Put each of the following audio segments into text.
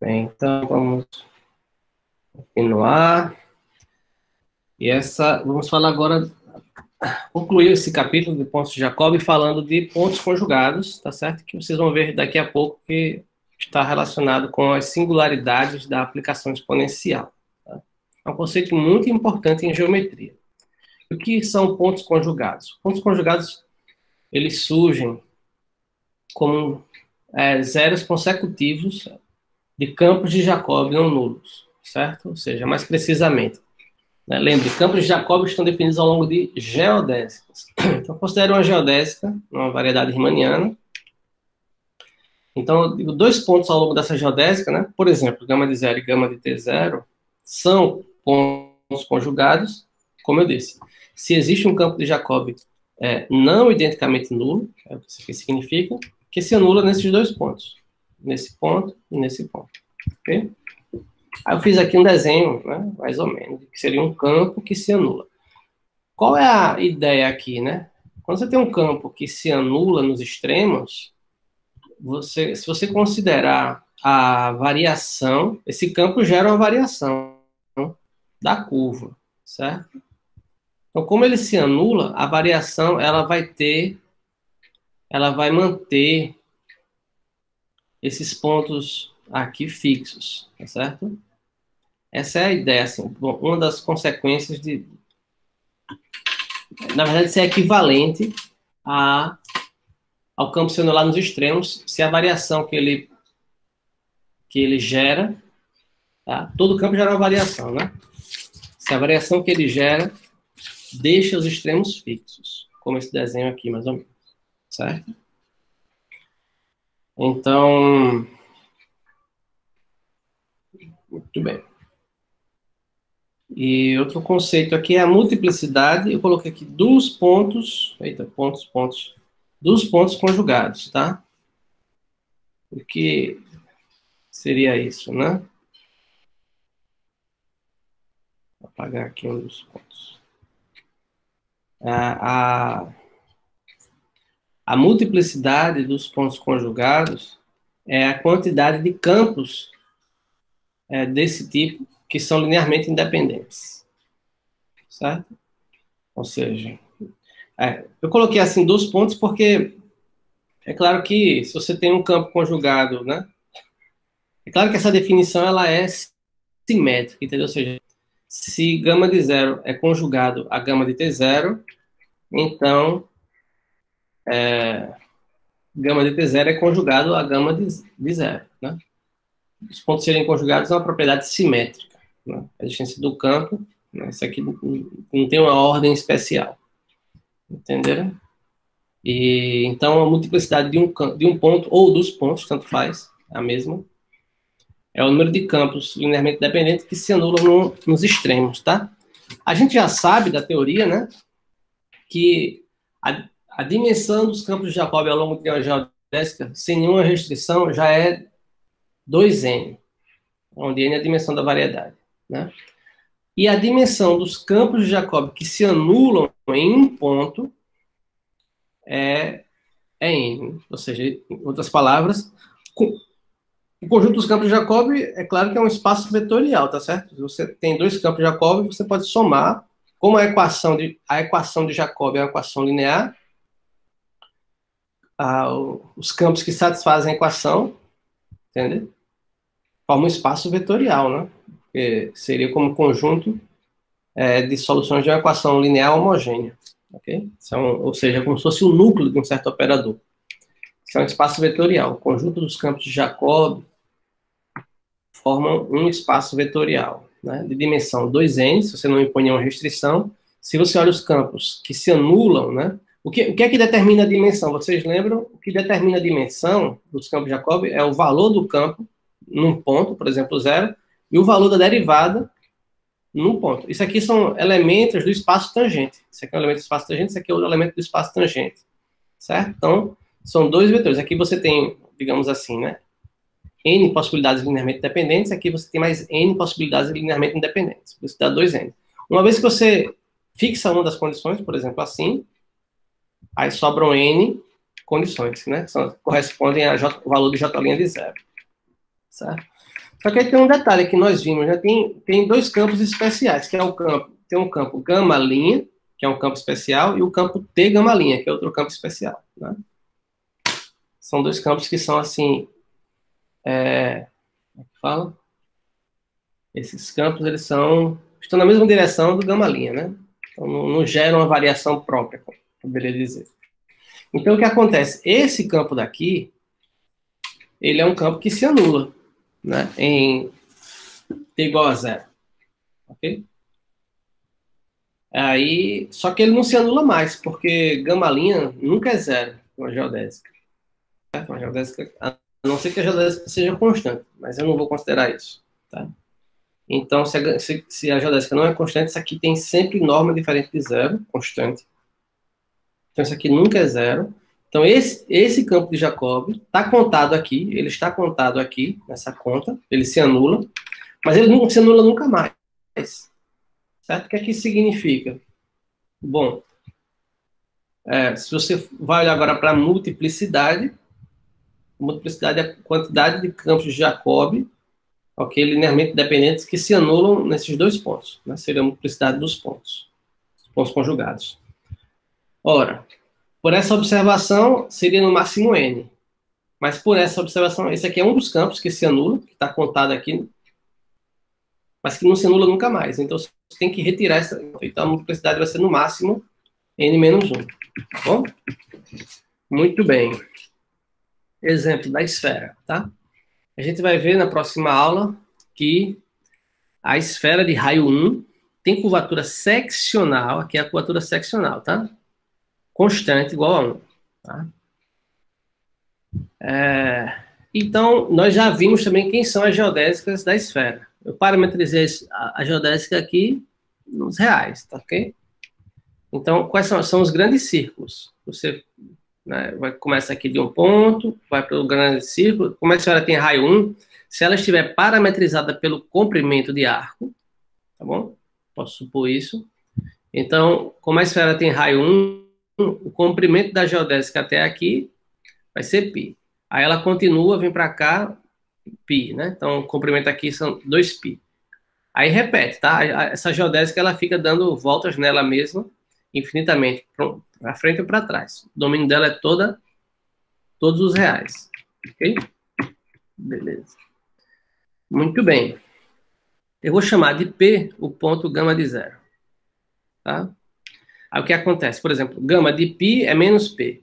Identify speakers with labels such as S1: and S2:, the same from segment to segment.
S1: Bem, então vamos continuar. Vamos falar agora, concluir esse capítulo de pontos de Jacobi falando de pontos conjugados, tá certo? Que vocês vão ver daqui a pouco que está relacionado com as singularidades da aplicação exponencial. Tá? É um conceito muito importante em geometria. O que são pontos conjugados? Pontos conjugados, eles surgem como zeros consecutivos de campos de Jacobi não nulos, certo? Ou seja, mais precisamente, né? Lembre, campos de Jacobi estão definidos ao longo de geodésicas. Então, considere uma geodésica, uma variedade riemanniana. Então, eu digo dois pontos ao longo dessa geodésica, né? Por exemplo, gama de zero e gama de T0 são pontos conjugados, como eu disse. Se existe um campo de Jacobi não identicamente nulo, é o que isso aqui significa, que se anula nesses dois pontos. Nesse ponto e nesse ponto. Ok? Aí eu fiz aqui um desenho, né, mais ou menos, que seria um campo que se anula. Qual é a ideia aqui, né? Quando você tem um campo que se anula nos extremos, se você considerar a variação, esse campo gera uma variação da curva, certo? Então, como ele se anula, a variação ela vai manter esses pontos aqui fixos, tá certo? Essa é a ideia, assim, uma das consequências na verdade, isso é equivalente ao campo se anular nos extremos, se a variação que ele gera, tá? Todo campo gera uma variação, né? Se a variação que ele gera deixa os extremos fixos, como esse desenho aqui, mais ou menos, certo? Então, muito bem. E outro conceito aqui é a multiplicidade. Eu coloquei aqui dos pontos, dos pontos conjugados, tá? O que seria isso, né? Vou apagar aqui um dos pontos. A multiplicidade dos pontos conjugados é a quantidade de campos desse tipo que são linearmente independentes, certo? Ou seja, eu coloquei assim dos pontos porque é claro que se você tem um campo conjugado, né? É claro que essa definição ela é simétrica, entendeu? Ou seja, se gama de zero é conjugado a gama de T0, então gama de T0 é conjugado a gama de zero, né? Os pontos serem conjugados é uma propriedade simétrica, né? A existência do campo, né? Isso aqui não tem uma ordem especial, entenderam? E então a multiplicidade de um ponto ou dos pontos, tanto faz, é a mesma, é o número de campos linearmente dependentes que se anulam nos extremos, tá? A gente já sabe da teoria, né, que a dimensão dos campos de Jacobi ao longo de uma geodésica, sem nenhuma restrição, já é 2n, onde n é a dimensão da variedade, né? E a dimensão dos campos de Jacobi que se anulam em um ponto é n. Ou seja, em outras palavras, o conjunto dos campos de Jacobi, é claro que é um espaço vetorial, tá certo? Se você tem dois campos de Jacobi, você pode somar. Como a equação de Jacobi é uma equação linear, os campos que satisfazem a equação, entende? Forma um espaço vetorial, né? Que seria como conjunto de soluções de uma equação linear homogênea, ok? Ou seja, como se fosse o núcleo de um certo operador. Isso é um espaço vetorial. O conjunto dos campos de Jacobi formam um espaço vetorial, né, de dimensão 2n, se você não impõe nenhuma restrição. Se você olha os campos que se anulam, né, o que é que determina a dimensão? Vocês lembram? O que determina a dimensão dos campos de Jacobi é o valor do campo num ponto, por exemplo, 0, e o valor da derivada num ponto. Isso aqui são elementos do espaço tangente. Isso aqui é um elemento do espaço tangente, isso aqui é outro elemento do espaço tangente. Certo? Então, são dois vetores. Aqui você tem, digamos assim, né, n possibilidades linearmente dependentes, aqui você tem mais n possibilidades linearmente independentes. Por isso dá 2n. Uma vez que você fixa uma das condições, por exemplo, assim, aí sobram n condições, né? Que correspondem ao valor de j' de zero. Certo? Só que aí tem um detalhe que nós vimos, né? Tem dois campos especiais, que é o campo, tem um campo gama-linha, que é um campo especial, e o campo T gama-linha, que é outro campo especial, né? São dois campos que são assim, como é que fala? Esses campos, estão na mesma direção do gama-linha, né? Então, não geram uma variação própria, poderia dizer. Então, o que acontece? Esse campo daqui, ele é um campo que se anula, né? Em T igual a zero, ok? Aí, só que ele não se anula mais, porque gama-linha nunca é zero uma geodésica. Certo? Uma geodésica, a não ser que a geodésica seja constante, mas eu não vou considerar isso, tá? Então, se a geodésica não é constante, isso aqui tem sempre norma diferente de zero, constante. Então, isso aqui nunca é zero. Então, esse campo de Jacob está contado aqui, ele está contado aqui, nessa conta, ele se anula, mas ele não se anula nunca mais. Certo? O que é que isso significa? Bom, se você vai olhar agora para a multiplicidade é a quantidade de campos de Jacob, ok, linearmente dependentes, que se anulam nesses dois pontos, né? Seria a multiplicidade dos pontos conjugados. Ora, por essa observação, seria no máximo n. Mas por essa observação, esse aqui é um dos campos que se anula, que está contado aqui, mas que não se anula nunca mais. Então, você tem que retirar essa. Então, a multiplicidade vai ser no máximo n menos 1. Tá bom? Muito bem. Exemplo da esfera, tá? A gente vai ver na próxima aula que a esfera de raio 1 tem curvatura seccional, aqui é a curvatura seccional, tá? Constante igual a 1. Tá? Então, nós já vimos também quem são as geodésicas da esfera. Eu parametrizei a geodésica aqui nos reais, tá ok? Então, quais são os grandes círculos? Você, né, começa aqui de um ponto, vai para o grande círculo. Como a esfera tem raio 1, se ela estiver parametrizada pelo comprimento de arco, tá bom? Posso supor isso. Então, como a esfera tem raio 1, o comprimento da geodésica até aqui vai ser π. Aí ela continua, vem para cá, π, né? Então, o comprimento aqui são 2π. Aí repete, tá? Essa geodésica, ela fica dando voltas nela mesma, infinitamente, para frente e para trás. O domínio dela é todos os reais. Ok? Beleza. Muito bem. Eu vou chamar de P o ponto gama de zero. Tá? Aí o que acontece? Por exemplo, gama de π é menos P.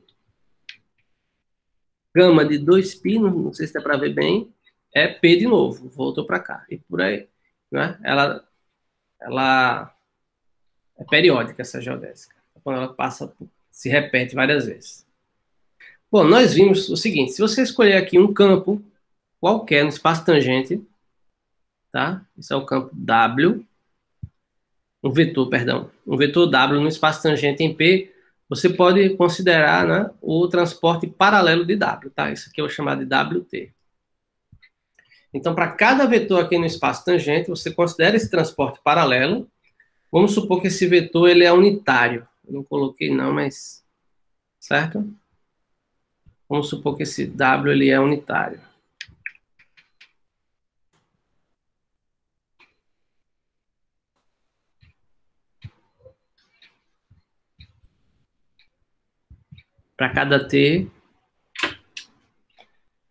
S1: Gama de 2π, não sei se dá para ver bem, é P de novo. Voltou para cá. E por aí. Né? Ela é periódica, essa geodésica. Quando ela se repete várias vezes. Bom, nós vimos o seguinte. Se você escolher aqui um campo qualquer no espaço tangente, tá? Esse é o campo W. Um vetor W no espaço tangente em P, você pode considerar, né, o transporte paralelo de W, tá? Isso aqui eu vou chamar de WT. Então, para cada vetor aqui no espaço tangente, você considera esse transporte paralelo. Vamos supor que esse vetor ele é unitário. Eu não coloquei não, mas... Certo? Vamos supor que esse W ele é unitário. Para cada T.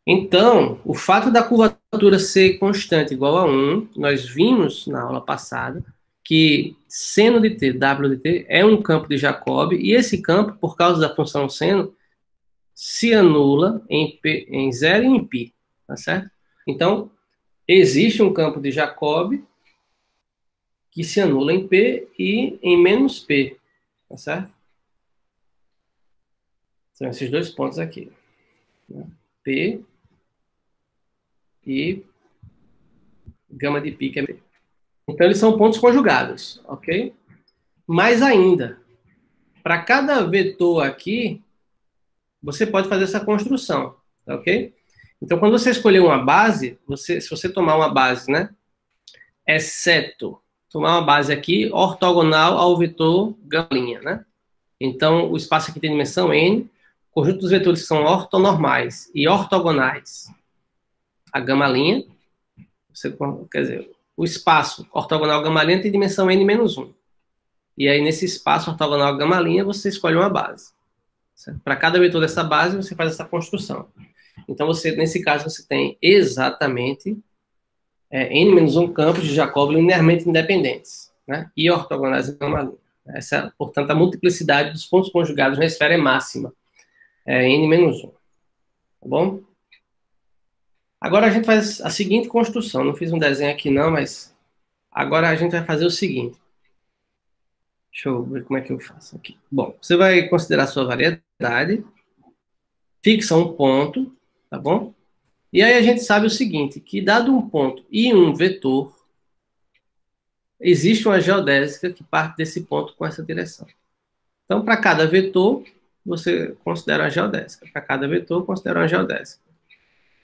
S1: Então, o fato da curvatura ser constante igual a 1, nós vimos na aula passada que seno de t, W de t, é um campo de Jacob, e esse campo, por causa da função seno, se anula em 0 e em π, tá certo? Então, existe um campo de Jacob que se anula em P e em menos P, tá certo? São esses dois pontos aqui. P e gama de π, que é P. Então, eles são pontos conjugados, ok? Mais ainda, para cada vetor aqui, você pode fazer essa construção, ok? Então, quando você escolher uma base, se você tomar uma base, né? Exceto tomar uma base aqui ortogonal ao vetor gama-linha, né? Então, o espaço aqui tem dimensão n, o conjunto dos vetores que são ortonormais e ortogonais a gama-linha, Quer dizer, o espaço ortogonal gama-linha tem dimensão n-1. E aí, nesse espaço ortogonal gama-linha, você escolhe uma base. Para cada vetor dessa base, você faz essa construção. Então, nesse caso, você tem exatamente n-1 campos de Jacobi linearmente independentes, né? E ortogonais gama-linha. Essa, portanto, a multiplicidade dos pontos conjugados na esfera é máxima. É n-1. Tá bom? Agora a gente faz a seguinte construção. Não fiz um desenho aqui não, mas agora a gente vai fazer o seguinte. Deixa eu ver como é que eu faço aqui. Bom, você vai considerar a sua variedade, fixa um ponto, tá bom? E aí a gente sabe o seguinte, que dado um ponto e um vetor, existe uma geodésica que parte desse ponto com essa direção. Então, para cada vetor, você considera uma geodésica. Para cada vetor, considera uma geodésica.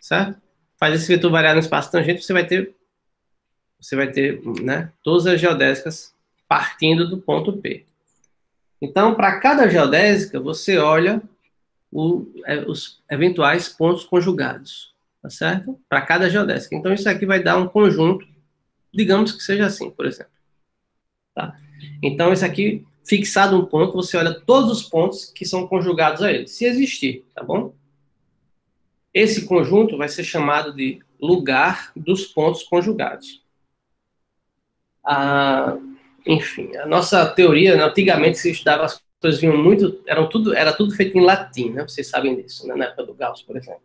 S1: Certo? Faz esse vetor variar no espaço tangente, você vai ter, né, todas as geodésicas partindo do ponto P. Então, para cada geodésica, você olha os eventuais pontos conjugados, tá certo? Para cada geodésica. Então, isso aqui vai dar um conjunto, digamos que seja assim, por exemplo. Tá? Então, isso aqui, fixado um ponto, você olha todos os pontos que são conjugados a ele, se existir, tá bom? Esse conjunto vai ser chamado de lugar dos pontos conjugados. Enfim, a nossa teoria, né, antigamente se estudava, as coisas vinham muito, era tudo feito em latim, né? Vocês sabem disso, né? Na época do Gauss, por exemplo.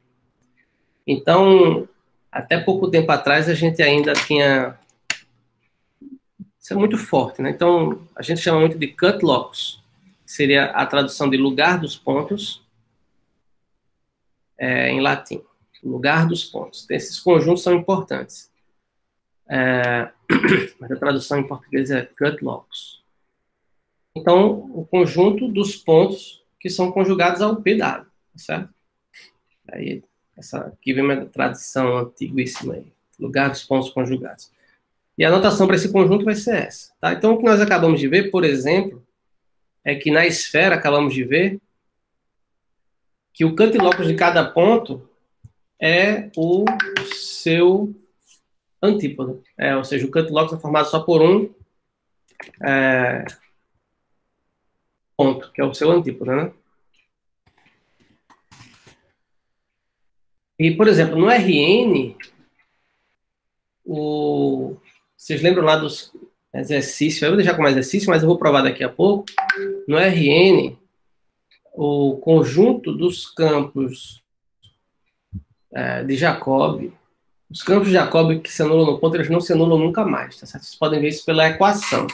S1: Então, até pouco tempo atrás, a gente ainda tinha... Isso é muito forte, né? Então, a gente chama muito de cut locus, que seria a tradução de lugar dos pontos em latim. Lugar dos pontos. Esses conjuntos são importantes. Mas a tradução em português é cut locus. Então, o conjunto dos pontos que são conjugados ao P dado, certo? Aí, essa aqui vem uma tradição antiguíssima aí. Lugar dos pontos conjugados. E a anotação para esse conjunto vai ser essa, tá? Então, o que nós acabamos de ver, por exemplo, é que na esfera acabamos de ver que o cut locus de cada ponto é o seu antípoda. Ou seja, o cut locus é formado só por um ponto, que é o seu antípoda, né? E, por exemplo, no RN, vocês lembram lá dos exercícios? Eu vou deixar como exercício, mas eu vou provar daqui a pouco. No RN, o conjunto dos campos de Jacobi, os campos de Jacobi que se anulam no ponto, eles não se anulam nunca mais, tá certo? Vocês podem ver isso pela equação.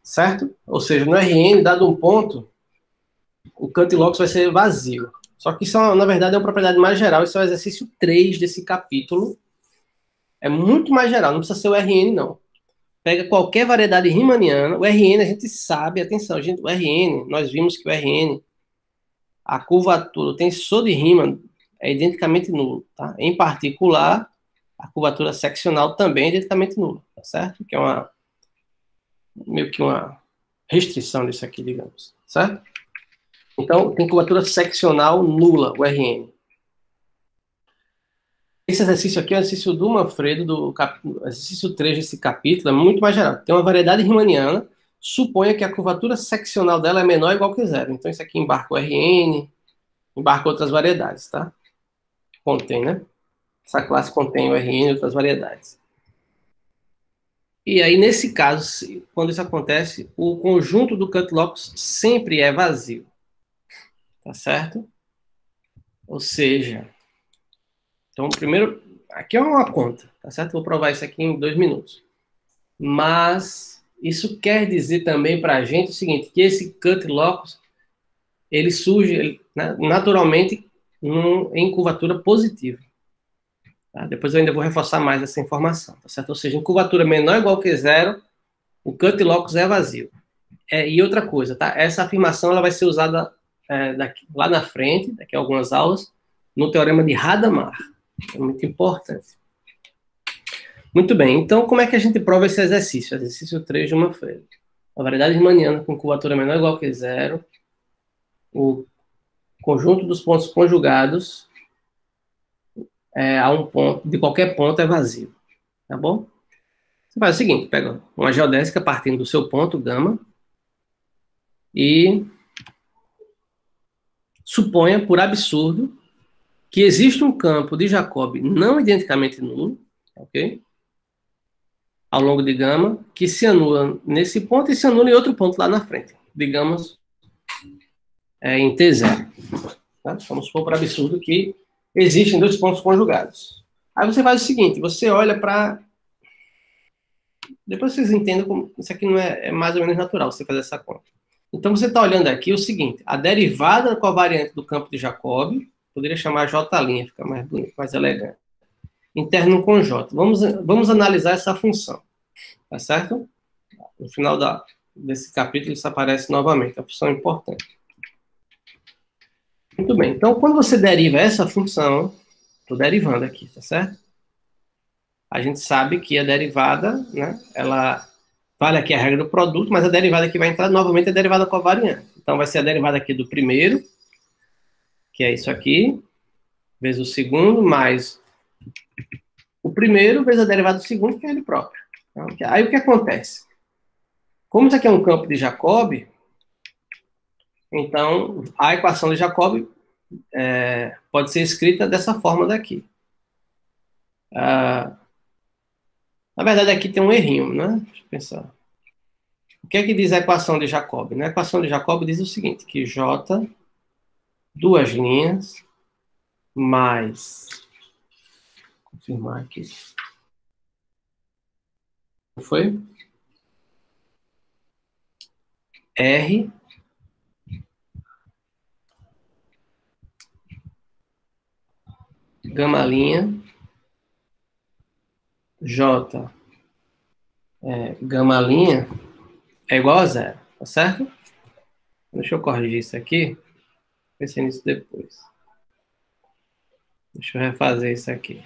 S1: Certo? Ou seja, no RN, dado um ponto, o cut locus vai ser vazio. Só que isso, na verdade, é uma propriedade mais geral. Isso é o exercício 3 desse capítulo. É muito mais geral, não precisa ser o RN, não. Pega qualquer variedade riemanniana. O RN, a gente sabe, atenção, gente, o RN, nós vimos que o RN, a curvatura, o tensor de Riemann é identicamente nulo, tá? Em particular, a curvatura seccional também é identicamente nula, tá certo? Que é meio que uma restrição disso aqui, digamos, certo? Então, tem curvatura seccional nula, o RN. Esse exercício aqui é o exercício do Manfredo, exercício 3 desse capítulo, é muito mais geral. Tem uma variedade riemanniana, suponha que a curvatura seccional dela é menor ou igual que zero. Então, isso aqui embarca o RN, embarca outras variedades, tá? Contém, né? Essa classe contém o RN e outras variedades. E aí, nesse caso, quando isso acontece, o conjunto do cut locus sempre é vazio. Tá certo? Ou seja, então, primeiro, aqui é uma conta, tá certo? Vou provar isso aqui em 2 minutos. Mas isso quer dizer também para a gente o seguinte, que esse cut locus, ele surge naturalmente em curvatura positiva. Tá? Depois eu ainda vou reforçar mais essa informação, tá certo? Ou seja, em curvatura menor ou igual que zero, o cut locus é vazio. E outra coisa, tá? Essa afirmação ela vai ser usada lá na frente, daqui a algumas aulas, no teorema de Hadamard. É muito importante. Muito bem, então como é que a gente prova esse exercício? Exercício 3 de Manfredo. A variedade riemanniana com curvatura menor ou igual que zero, o conjunto dos pontos conjugados a um ponto, de qualquer ponto é vazio, tá bom? Você faz o seguinte, pega uma geodésica partindo do seu ponto, gama, e suponha, por absurdo, que existe um campo de Jacobi não identicamente nulo, ok? Ao longo de gama, que se anula nesse ponto e se anula em outro ponto lá na frente. Digamos, em T0. Tá? Vamos supor, por absurdo, que existem dois pontos conjugados. Aí você faz o seguinte, você olha para... Depois vocês entendem como isso aqui não é mais ou menos natural, você fazer essa conta. Então você está olhando aqui o seguinte, a derivada covariante do campo de Jacobi, poderia chamar J', fica mais bonito, mais elegante. Interno com J. Vamos analisar essa função, tá certo? No final desse capítulo isso aparece novamente, a função importante. Muito bem, então quando você deriva essa função, estou derivando aqui, tá certo? A gente sabe que a derivada, né, ela vale aqui a regra do produto, mas a derivada que vai entrar novamente é a derivada covariante. Então vai ser a derivada aqui do primeiro, que é isso aqui, vezes o segundo, mais o primeiro vezes a derivada do segundo, que é ele próprio. Então, aí o que acontece? Como isso aqui é um campo de Jacobi, então a equação de Jacobi pode ser escrita dessa forma daqui. Na verdade, aqui tem um errinho, né? Deixa eu pensar. O que é que diz a equação de Jacobi? A equação de Jacobi diz o seguinte, que J, duas linhas, mais... Vou confirmar aqui. Foi? R gama linha J gama linha é igual a zero, tá certo? Deixa eu corrigir isso aqui. Pensei nisso depois. Deixa eu refazer isso aqui.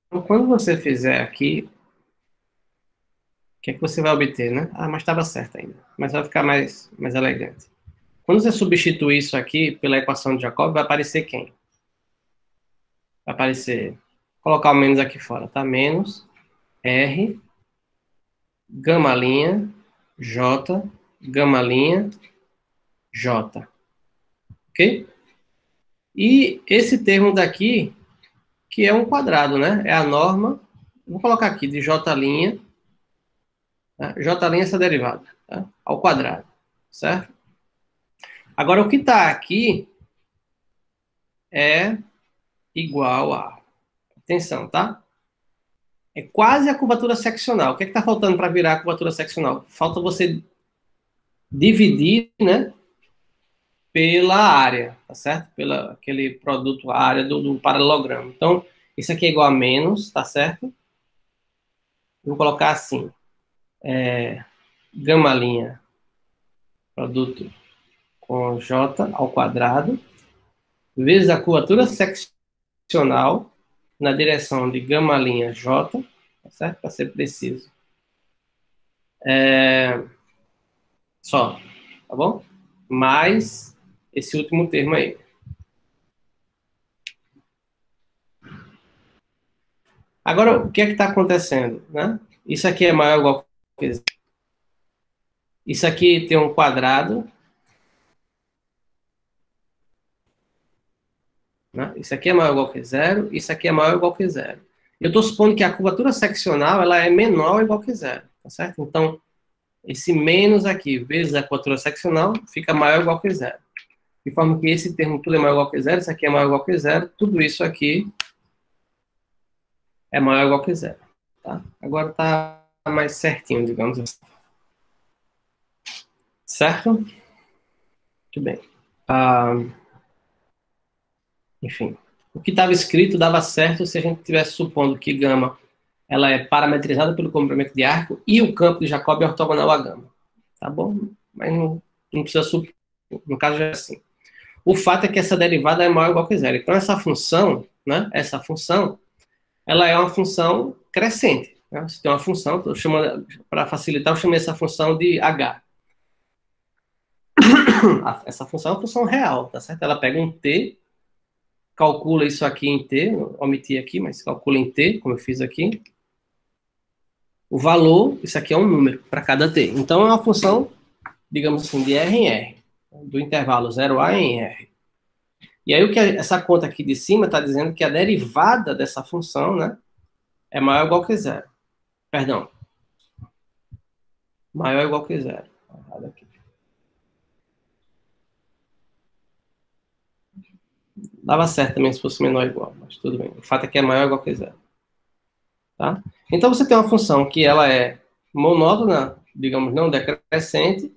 S1: Então, quando você fizer aqui, o que é que você vai obter, né? Ah, mas estava certo ainda. Mas vai ficar mais elegante. Quando você substituir isso aqui pela equação de Jacobi, vai aparecer quem? Vai aparecer... Vou colocar o menos aqui fora, tá? Menos R gama linha J gama linha J. Ok? E esse termo daqui, que é um quadrado, né? É a norma... Vou colocar aqui de J', tá? J' é essa derivada, tá? Ao quadrado, certo? Agora, o que está aqui é igual a... Atenção, tá? É quase a curvatura seccional. O que é que está faltando para virar a curvatura seccional? Falta você dividir, né? Pela área, tá certo? Pela aquele produto, a área do paralelogramo. Então, isso aqui é igual a menos, tá certo? Vou colocar assim. Gama linha produto com J ao quadrado, vezes a curvatura seccional na direção de gama linha J, tá certo? Para ser preciso. Só, tá bom? Mais esse último termo aí. Agora, o que é que está acontecendo, né? Isso aqui é maior ou igual que zero. Isso aqui tem um quadrado, né? Isso aqui é maior ou igual que zero, isso aqui é maior ou igual que zero. Eu estou supondo que a curvatura seccional ela é menor ou igual que zero, tá certo? Então, esse menos aqui, vezes a curvatura seccional, fica maior ou igual que zero. De forma que esse termo tudo é maior ou igual que zero, isso aqui é maior ou igual que zero, tudo isso aqui é maior ou igual que zero. Tá? Agora está mais certinho, digamos assim. Certo? Muito bem. Enfim, o que estava escrito dava certo se a gente estivesse supondo que gama ela é parametrizada pelo comprimento de arco e o campo de Jacobi é ortogonal a gama. Tá bom? Mas não precisa supor. No caso, já é assim. O fato é que essa derivada é maior ou igual que zero. Então, essa função, né? Essa função, ela é uma função crescente. né? Você tem uma função, para facilitar, eu chamei essa função de h. Essa função é uma função real, tá certo? Ela pega um t, calcula isso aqui em t, omiti aqui, mas calcula em t, como eu fiz aqui. O valor, isso aqui é um número para cada t. Então, é uma função, digamos assim, de R em R, do intervalo 0a em R. E aí, essa conta aqui de cima está dizendo que a derivada dessa função, né, é maior ou igual que zero. Perdão. Maior ou igual que zero. Aqui. Dava certo também se fosse menor ou igual, mas tudo bem. O fato é que é maior ou igual que zero. Tá? Então, você tem uma função que ela é monótona, digamos, não decrescente,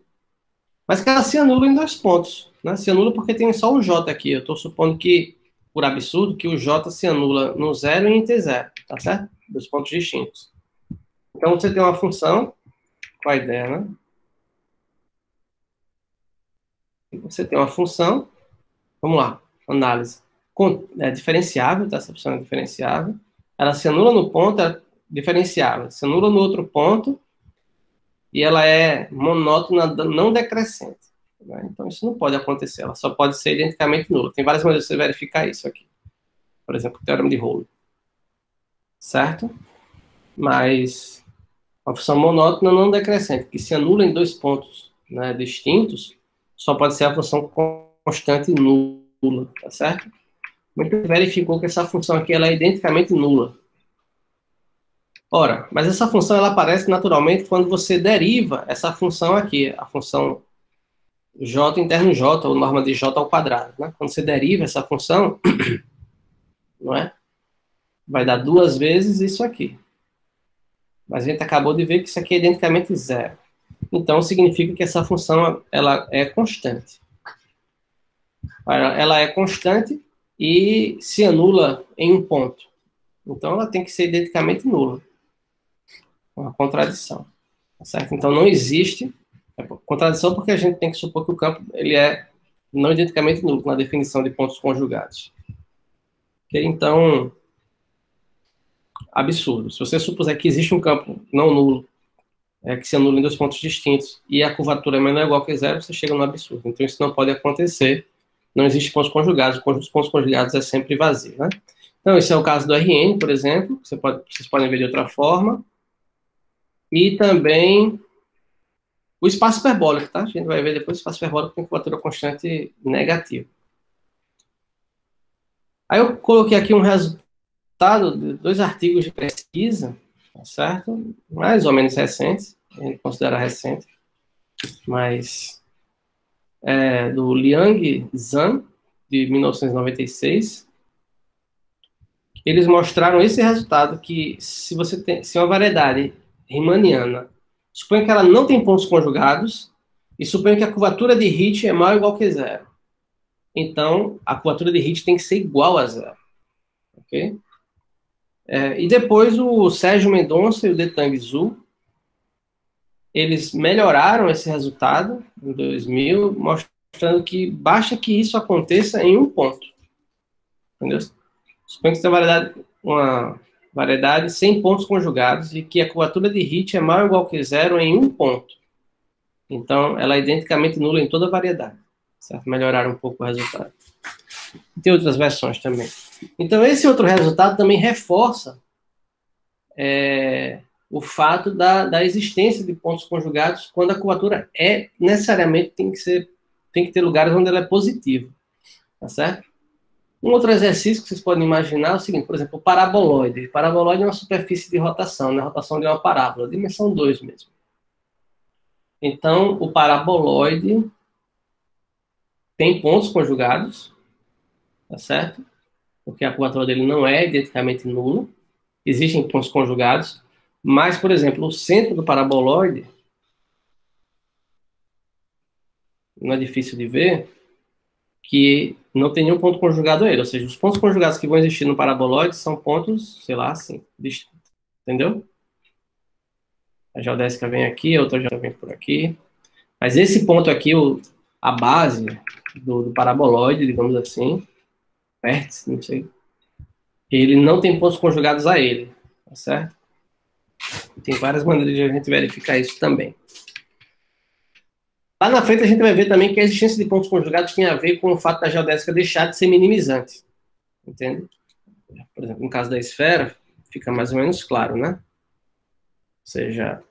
S1: mas que ela se anula em dois pontos. Né? Se anula porque tem só o j aqui. Eu estou supondo que, por absurdo, que o j se anula no zero e em t0, tá certo? Dois pontos distintos. Então, você tem uma função, qual a ideia, né? Você tem uma função, vamos lá, análise, é diferenciável, tá? Essa função é diferenciável. Ela se anula no ponto, é diferenciável. Se anula no outro ponto, e ela é monótona, não decrescente. Né? Então, isso não pode acontecer. Ela só pode ser identicamente nula. Tem várias maneiras de você verificar isso aqui. Por exemplo, o teorema de Rolo. Certo? Mas a função monótona não decrescente, que se anula em dois pontos, né, distintos, só pode ser a função constante nula. Tá certo? Muito verificou que essa função aqui ela é identicamente nula. Ora, mas essa função ela aparece naturalmente quando você deriva essa função aqui, a função j interno j, ou norma de j ao quadrado. Né? Quando você deriva essa função, não é? Vai dar duas vezes isso aqui. Mas a gente acabou de ver que isso aqui é identicamente zero. Então, significa que essa função ela é constante. Ela é constante e se anula em um ponto. Então, ela tem que ser identicamente nula. Uma contradição. Tá certo? Então, não existe contradição porque a gente tem que supor que o campo ele é não identicamente nulo na definição de pontos conjugados. Okay? Então, absurdo. Se você supuser que existe um campo não nulo, que se anula em dois pontos distintos, e a curvatura é menor ou igual que zero, você chega no absurdo. Então, isso não pode acontecer. Não existe pontos conjugados. O conjunto dos pontos conjugados é sempre vazio. Né? Então, esse é o caso do Rn, por exemplo. Vocês podem ver de outra forma. E também o espaço hiperbólico, tá? A gente vai ver depois o espaço hiperbólico tem curvatura constante negativa. Aí eu coloquei aqui um resultado de dois artigos de pesquisa, tá certo? Mais ou menos recentes, a gente considera recente, mas do Liang Zhang, de 1996. Eles mostraram esse resultado, que se uma variedade riemanniana, suponha que ela não tem pontos conjugados, e suponha que a curvatura de Hit é maior ou igual que zero. Então, a curvatura de Hit tem que ser igual a zero. Ok? E depois o Sérgio Mendonça e o Detang Zhu, eles melhoraram esse resultado em 2000, mostrando que basta que isso aconteça em um ponto. Entendeu? Suponha que você tem uma variedade sem pontos conjugados e que a curvatura de Hit é maior ou igual que zero em um ponto. Então, ela é identicamente nula em toda a variedade. Certo? Melhoraram um pouco o resultado. Tem outras versões também. Então, esse outro resultado também reforça o fato da existência de pontos conjugados quando a curvatura necessariamente tem que ter lugares onde ela é positiva. Tá certo? Um outro exercício que vocês podem imaginar é o seguinte, por exemplo, o paraboloide. O paraboloide é uma superfície de rotação, né? A rotação de uma parábola, dimensão 2 mesmo. Então, o paraboloide tem pontos conjugados, tá certo? Porque a curvatura dele não é identicamente nula. Existem pontos conjugados, mas, por exemplo, o centro do paraboloide não é difícil de ver que não tem nenhum ponto conjugado a ele. Ou seja, os pontos conjugados que vão existir no paraboloide são pontos, sei lá, assim, entendeu? A geodésica vem aqui, a outra geodésica vem por aqui. Mas esse ponto aqui, a base do paraboloide, digamos assim, vértice, não sei, ele não tem pontos conjugados a ele, tá certo? Tem várias maneiras de a gente verificar isso também. Lá na frente a gente vai ver também que a existência de pontos conjugados tem a ver com o fato da geodésica deixar de ser minimizante. Entende? Por exemplo, no caso da esfera, fica mais ou menos claro, né? Ou seja,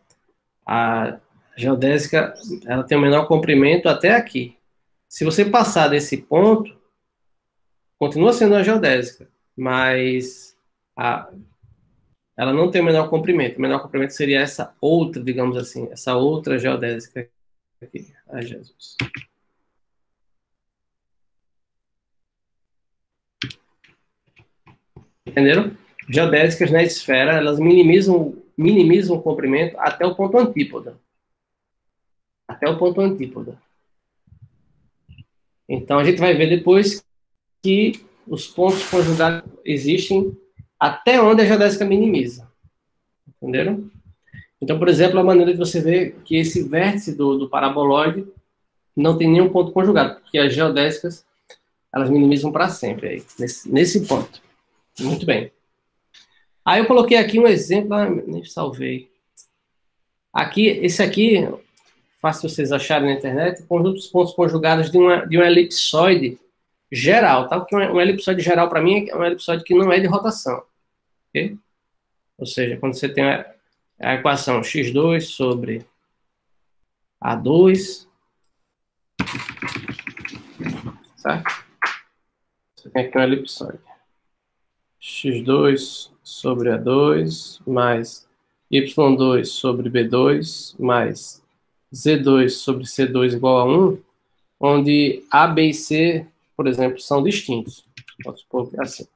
S1: a geodésica ela tem o menor comprimento até aqui. Se você passar desse ponto, continua sendo a geodésica, mas ela não tem o menor comprimento. O menor comprimento seria essa outra, digamos assim, essa outra geodésica aqui. Ai, Jesus. Entenderam? Geodésicas na esfera, elas minimizam o comprimento até o ponto antípoda. Até o ponto antípoda. Então, a gente vai ver depois que os pontos conjugados existem até onde a geodésica minimiza. Entenderam? Então, por exemplo, a maneira de você ver que esse vértice do paraboloide não tem nenhum ponto conjugado, porque as geodésicas, elas minimizam para sempre aí, nesse ponto. Muito bem. Aí eu coloquei aqui um exemplo, nem salvei. Aqui, esse aqui, fácil vocês acharem na internet, conjunto dos pontos conjugados de um elipsoide geral, tá? Porque um elipsoide geral, para mim, é um elipsoide que não é de rotação, ok? Ou seja, quando você tem a equação x2 sobre a2, certo? Você tem aqui um elipsoide. x2 sobre a2 mais y2 sobre b2 mais z2 sobre c2 igual a 1, onde a, b e c, por exemplo, são distintos. Posso supor que é assim.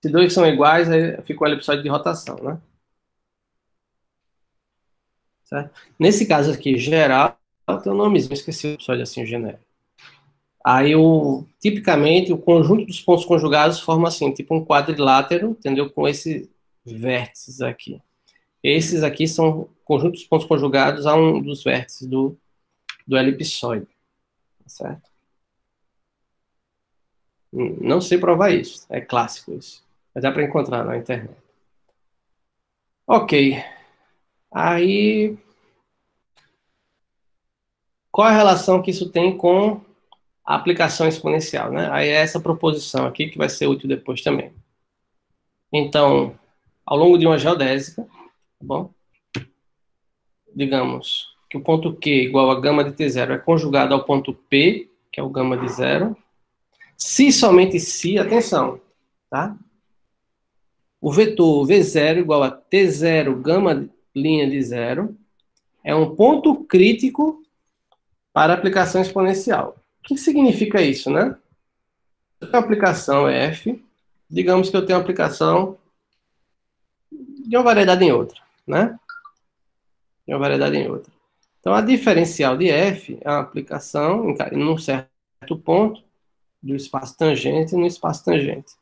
S1: Se dois são iguais, aí fica o elipsoide de rotação, né? Certo? Nesse caso aqui, geral, tem um nomezinho, esqueci o elipsoide assim, genérico. Aí, tipicamente, o conjunto dos pontos conjugados forma assim, tipo um quadrilátero, entendeu? Com esses vértices aqui. Esses aqui são conjuntos dos pontos conjugados a um dos vértices do elipsoide, certo? Não sei provar isso, é clássico isso. Mas dá para encontrar na internet. Ok. Aí, qual a relação que isso tem com a aplicação exponencial, né? Aí é essa proposição aqui que vai ser útil depois também. Então, ao longo de uma geodésica, tá bom? Digamos que o ponto Q igual a gama de T0 é conjugado ao ponto P, que é o gama de zero. Se somente se, atenção, tá? O vetor V0 igual a T0 gama linha de zero é um ponto crítico para aplicação exponencial. O que significa isso, né? Eu tenho uma aplicação F, digamos que eu tenho uma aplicação de uma variedade em outra, né? De uma variedade em outra. Então, a diferencial de F é uma aplicação em um certo ponto do espaço tangente no espaço tangente.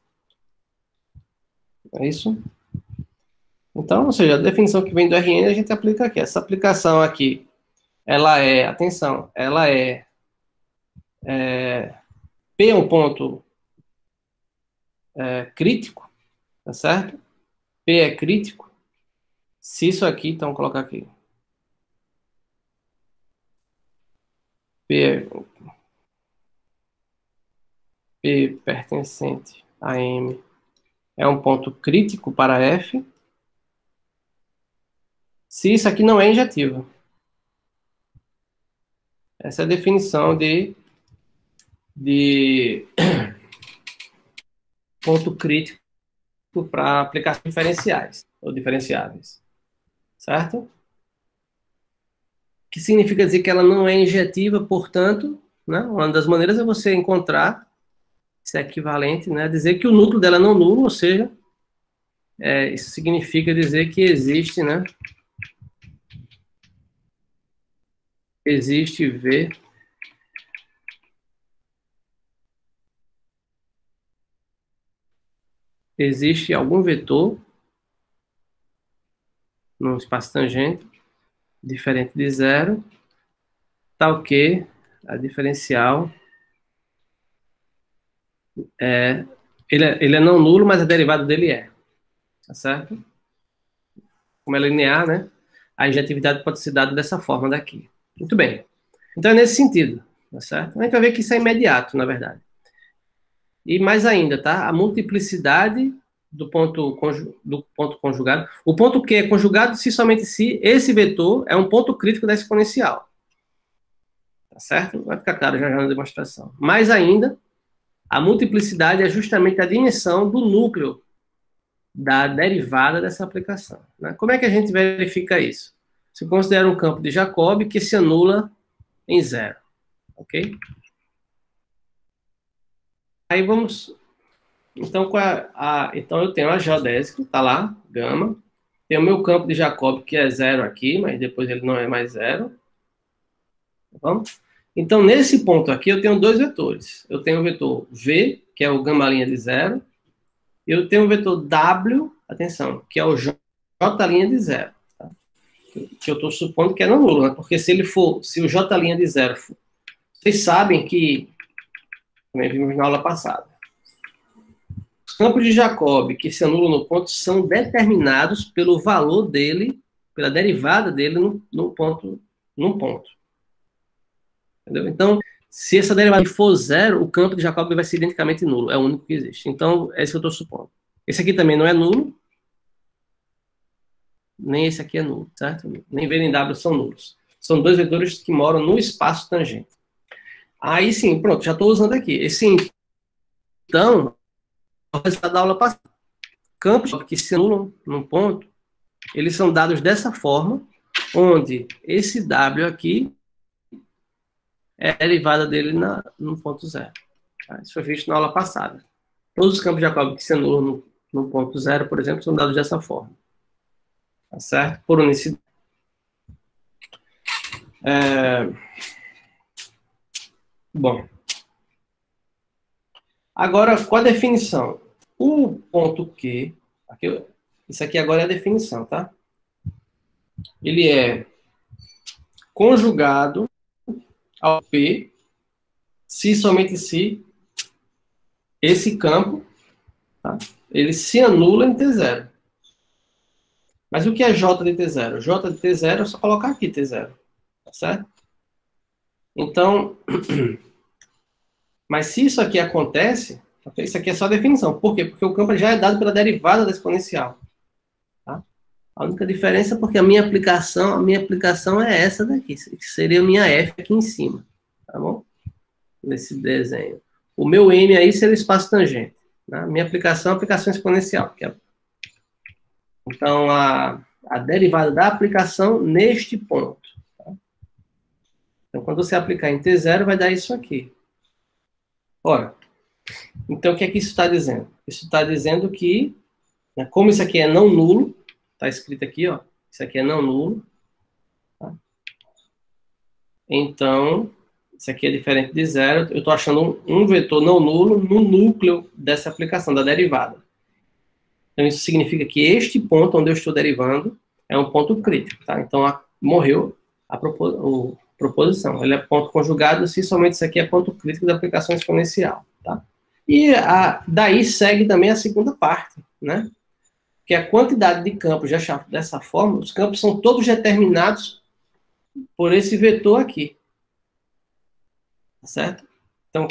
S1: É isso? Então, ou seja, a definição que vem do Rn a gente aplica aqui. Essa aplicação aqui, ela é, atenção, ela P é um ponto crítico, tá certo? P é crítico. Se isso aqui, então, colocar aqui. P pertencente a M é um ponto crítico para F. Se isso aqui não é injetivo. Essa é a definição de ponto crítico para aplicações diferenciais ou diferenciáveis, certo? Que significa dizer que ela não é injetiva, portanto, né, uma das maneiras é você encontrar esse equivalente, né, dizer que o núcleo dela não é nulo, ou seja, isso significa dizer que existe, né, existe V existe algum vetor no espaço tangente diferente de zero, tal que a diferencial ele é não nulo, mas a derivada dele é, tá certo? como é linear, né? A injetividade pode ser dada dessa forma daqui. Muito bem. Então é nesse sentido, tá certo? A gente vai ver que isso é imediato, na verdade. E mais ainda, tá? A multiplicidade do ponto conjugado. O ponto Q é conjugado se somente se esse vetor é um ponto crítico da exponencial. Tá certo? Vai ficar claro já na demonstração. Mais ainda, a multiplicidade é justamente a dimensão do núcleo da derivada dessa aplicação. Né? Como é que a gente verifica isso? Se considera um campo de Jacobi que se anula em zero. Ok? Aí vamos. Então, então eu tenho a geodésica, está lá, gama. Tem o meu campo de Jacobi, que é zero aqui, mas depois ele não é mais zero. Tá bom? Então, nesse ponto aqui, eu tenho dois vetores. Eu tenho o vetor V, que é o gama' de zero, e eu tenho o vetor W, atenção, que é o J' de zero. Tá? Que eu estou supondo que é não nulo, né? Porque se o J' de zero for, vocês sabem que, também vimos na aula passada, os campos de Jacobi que se anulam no ponto são determinados pelo valor dele, pela derivada dele no ponto. Entendeu? Então, se essa derivada for zero, o campo de Jacobi vai ser identicamente nulo. É o único que existe. Então, é isso que eu estou supondo. Esse aqui também não é nulo. Nem esse aqui é nulo, certo? Nem V nem W são nulos. São dois vetores que moram no espaço tangente. Aí sim, pronto, já estou usando aqui. Esse então, é o resultado da aula passada. Campos que se anulam num ponto, eles são dados dessa forma, onde esse W aqui é a derivada dele no ponto zero. Tá? Isso foi visto na aula passada. Todos os campos de Jacobi que se anulam no ponto zero, por exemplo, são dados dessa forma. Tá certo? Por unicidade. Bom. Agora, com a definição. O ponto Q, isso aqui agora é a definição, tá? Ele é conjugado ao P, se somente se esse campo, tá? Ele se anula em T0. Mas o que é J de T0? J de T0 é só colocar aqui T0, tá certo? Então, mas se isso aqui acontece, isso aqui é só a definição. Por quê? Porque o campo já é dado pela derivada da exponencial. Tá? A única diferença é porque a minha aplicação é essa daqui, que seria a minha F aqui em cima, tá bom? Nesse desenho. O meu M aí seria o espaço tangente. Né? Minha aplicação é a aplicação exponencial. Então, a derivada da aplicação neste ponto. Tá? Então, quando você aplicar em T0, vai dar isso aqui. Ora, então o que é que isso está dizendo? Isso está dizendo que, né, como isso aqui é não nulo, está escrito aqui, ó, isso aqui é não nulo, tá? Então, isso aqui é diferente de zero, eu estou achando um vetor não nulo no núcleo dessa aplicação, da derivada. Então, isso significa que este ponto onde eu estou derivando é um ponto crítico, tá? Então, morreu a proposição. Ele é ponto conjugado se somente isso aqui é ponto crítico da aplicação exponencial, tá? E daí segue também a segunda parte, né? Que é a quantidade de campos dessa forma, os campos são todos determinados por esse vetor aqui. Tá certo? Então,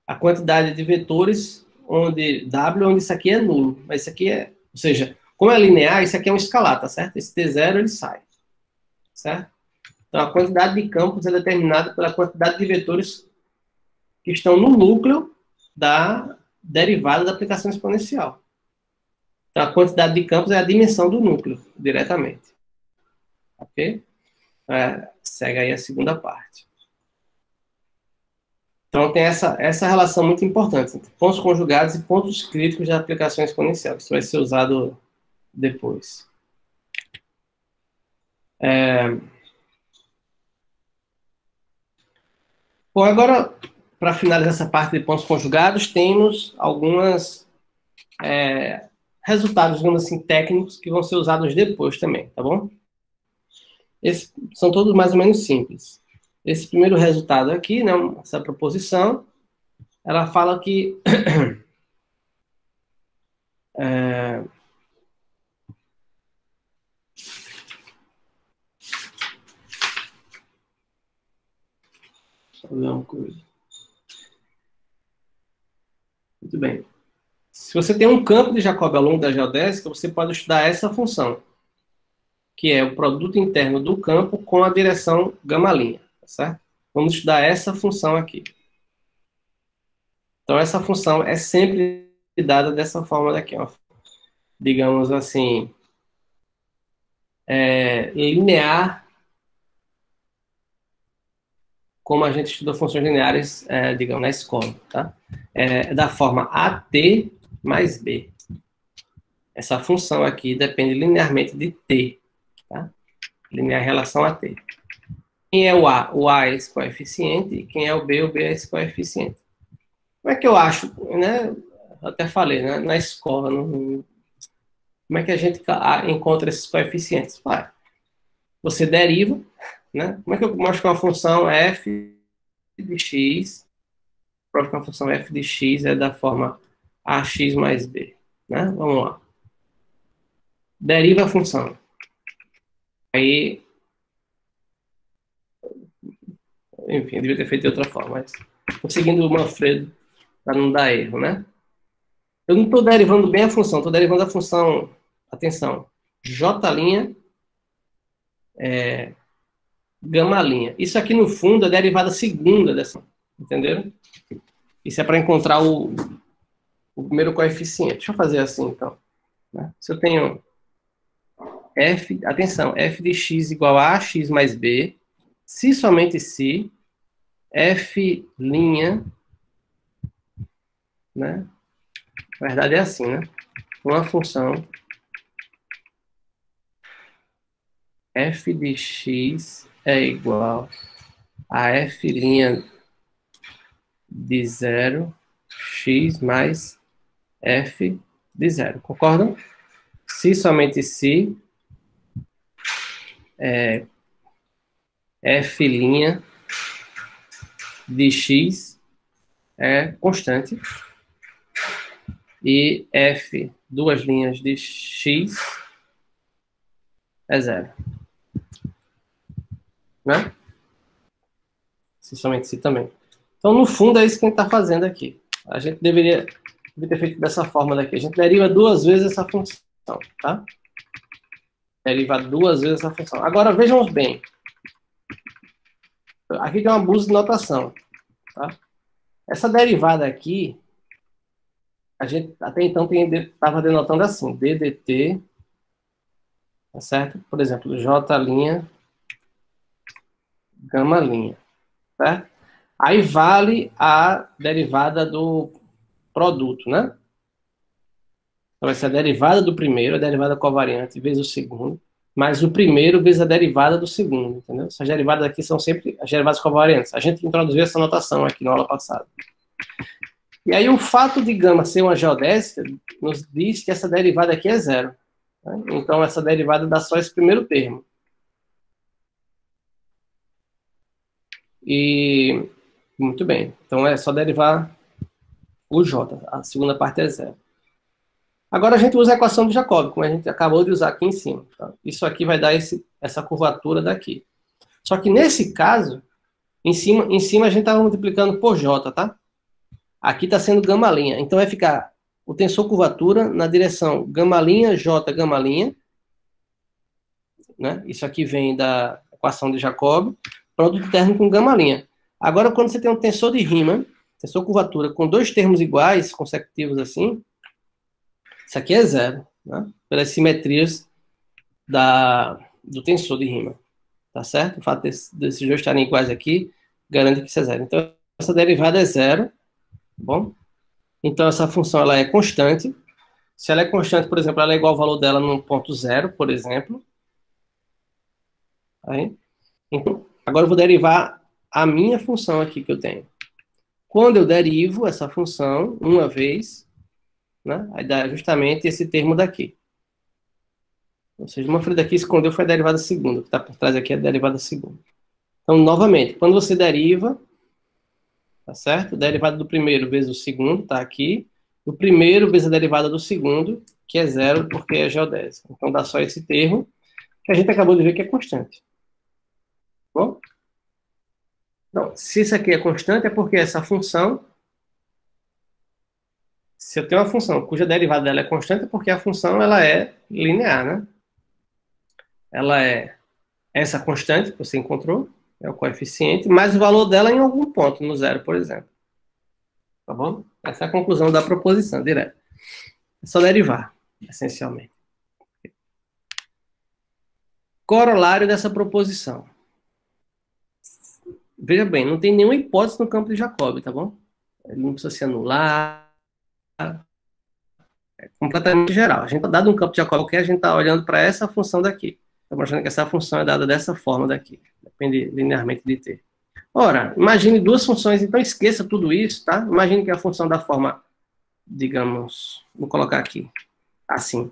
S1: a quantidade de vetores onde isso aqui é nulo, mas isso aqui é, ou seja, como é linear, isso aqui é um escalar, tá certo? Esse T0 ele sai, certo? Então, a quantidade de campos é determinada pela quantidade de vetores que estão no núcleo da derivada da aplicação exponencial. Então, a quantidade de campos é a dimensão do núcleo, diretamente. Ok? Segue aí a segunda parte. Então, tem essa relação muito importante entre pontos conjugados e pontos críticos da aplicação exponencial. Isso vai ser usado depois. Bom, agora, para finalizar essa parte de pontos conjugados, temos alguns resultados, digamos assim, técnicos que vão ser usados depois também, tá bom? Esses são todos mais ou menos simples. Esse primeiro resultado aqui, né, essa proposição, ela fala que coisa. Muito bem. Se você tem um campo de Jacobi ao longo da geodésica, você pode estudar essa função, que é o produto interno do campo com a direção gama-linha, tá certo? Vamos estudar essa função aqui. Então, essa função é sempre dada dessa forma daqui, ó. Digamos assim, linear, como a gente estuda funções lineares, digamos, na escola, tá? Da forma AT mais B. Essa função aqui depende linearmente de T, tá? Linear em relação a T. Quem é o A? O A é esse coeficiente, e quem é o B é esse coeficiente. Como é que eu acho, né? Eu até falei, né? Na escola, como é que a gente encontra esses coeficientes? Você deriva, né? Como é que eu mostro que uma função f de x, prova que uma função f de x é da forma ax mais b, né? Vamos lá. Deriva a função. Aí, enfim, eu devia ter feito de outra forma, mas estou seguindo o Manfredo para não dar erro, né? Eu não estou derivando bem a função, estou derivando a função, atenção, j', gama'. Isso aqui, no fundo, é a derivada segunda dessa, entenderam? Isso é para encontrar o primeiro coeficiente. Deixa eu fazer assim, então. Né? Se eu tenho f, atenção, f de x igual a x mais b, se somente se, f', né? Na verdade é assim, né? Uma função f de x é igual a f' de 0, x mais f de 0. Concordam? Se somente se, f' de x é constante e f, duas linhas de x, é 0. Né? Se somente se também. Então, no fundo, é isso que a gente está fazendo aqui. A gente deveria ter feito dessa forma daqui. A gente deriva duas vezes essa função, tá? Deriva duas vezes essa função. Agora, vejam bem. Aqui tem um abuso de notação, tá? Essa derivada aqui, a gente até então estava denotando assim, ddt, tá certo? Por exemplo, j', gama', certo? Aí vale a derivada do produto, né? Então, vai ser a derivada do primeiro, a derivada covariante, vezes o segundo, mais o primeiro vezes a derivada do segundo, entendeu? Essas derivadas aqui são sempre as derivadas covariantes. A gente introduziu essa notação aqui na aula passada. E aí o fato de gama ser uma geodésica nos diz que essa derivada aqui é 0. Né? Então, essa derivada dá só esse primeiro termo. E, muito bem. Então, é só derivar o j. A segunda parte é 0. Agora a gente usa a equação de Jacobi, como a gente acabou de usar aqui em cima. Tá? Isso aqui vai dar essa curvatura daqui. Só que nesse caso, em cima a gente está multiplicando por j, tá? Aqui está sendo gama'. Então vai ficar o tensor curvatura na direção gama', j, gama'. Né? Isso aqui vem da equação de Jacobi. Produto interno com gama'. Agora, quando você tem um tensor de Riemann, tensor curvatura, com dois termos iguais, consecutivos assim, isso aqui é 0, né? Pelas simetrias do tensor de Riemann. Tá certo? O fato desses dois estarem iguais aqui garante que isso é 0. Então, essa derivada é 0. Tá bom? Então, essa função ela é constante. Se ela é constante, por exemplo, ela é igual ao valor dela no ponto 0, por exemplo. Aí. Então, agora eu vou derivar a minha função aqui que eu tenho. Quando eu derivo essa função uma vez, né, aí dá justamente esse termo daqui. Ou seja, uma folha daqui escondeu foi a derivada segunda. O que está por trás aqui é a derivada segunda. Então, novamente, quando você deriva, tá certo? A derivada do primeiro vezes o segundo, tá aqui. O primeiro vezes a derivada do segundo, que é 0, porque é geodésica. Então, dá só esse termo, que a gente acabou de ver que é constante. Bom? Então, se isso aqui é constante, é porque essa função, se eu tenho uma função cuja derivada dela é constante, é porque a função ela é linear, né? Ela é essa constante que você encontrou, é o coeficiente, mais o valor dela em algum ponto, no zero, por exemplo. Tá bom? Essa é a conclusão da proposição direta. É só derivar, essencialmente. Corolário dessa proposição. Veja bem, não tem nenhuma hipótese no campo de Jacobi, tá bom? Ele não precisa se anular. É completamente geral. A gente está dado um campo de Jacobi qualquer, a gente está olhando para essa função daqui. Está mostrando que essa função é dada dessa forma daqui. Depende linearmente de t. Ora, imagine duas funções, então esqueça tudo isso, tá? Imagine que a função da forma, digamos, vou colocar aqui, assim.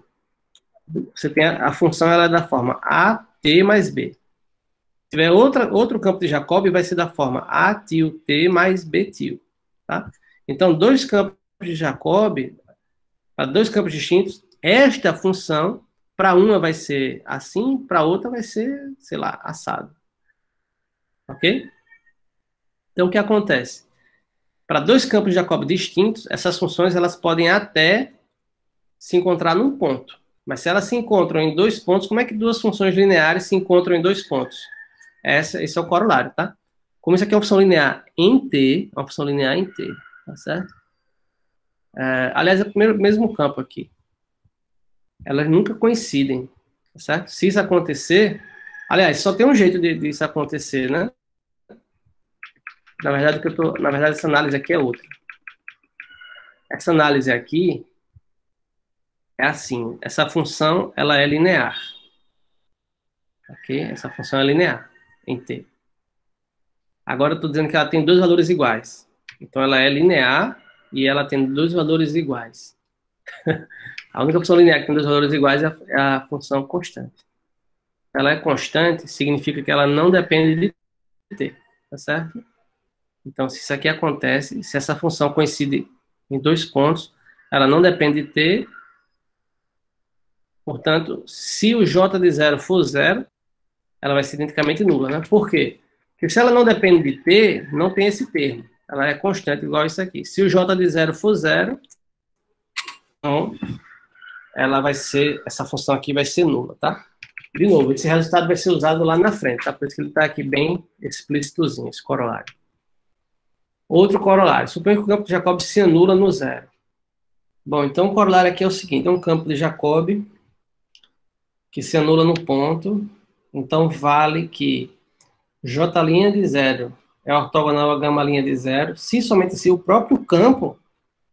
S1: Você tem a função, ela é da forma a t mais b. Se tiver outro campo de Jacobi, vai ser da forma a tio t mais b tio, tá? Então, dois campos de Jacobi, para dois campos distintos, esta função, para uma vai ser assim, para outra vai ser, sei lá, assado. Ok? Então, o que acontece? Para dois campos de Jacobi distintos, essas funções elas podem até se encontrar num ponto. Mas se elas se encontram em dois pontos, como é que duas funções lineares se encontram em dois pontos? Esse é o corolário, tá? Como isso aqui é uma função linear em T, uma função linear em T, tá certo? Aliás, é o mesmo campo aqui. Elas nunca coincidem, tá certo? Se isso acontecer... Aliás, só tem um jeito de isso acontecer, né? Na verdade, essa análise aqui é outra. Essa análise aqui é assim, essa função, ela é linear. Ok? Essa função é linear em T. Agora eu estou dizendo que ela tem dois valores iguais. Então ela é linear e ela tem dois valores iguais. A única função linear que tem dois valores iguais é a função constante. Ela é constante, significa que ela não depende de T. Tá certo? Então, se isso aqui acontece, se essa função coincide em dois pontos, ela não depende de T. Portanto, se o J de zero for zero, ela vai ser identicamente nula, né? Por quê? Porque se ela não depende de t, não tem esse termo. Ela é constante, igual isso aqui. Se o j de zero for zero, então ela vai ser, essa função aqui vai ser nula, tá? De novo, esse resultado vai ser usado lá na frente, tá? Por isso que ele está aqui bem explícitozinho, esse corolário. Outro corolário. Suponha que o campo de Jacobi se anula no zero. Bom, então o corolário aqui é o seguinte, é um campo de Jacobi que se anula no ponto, então vale que J' de zero é ortogonal a gama' de zero, se somente se o próprio campo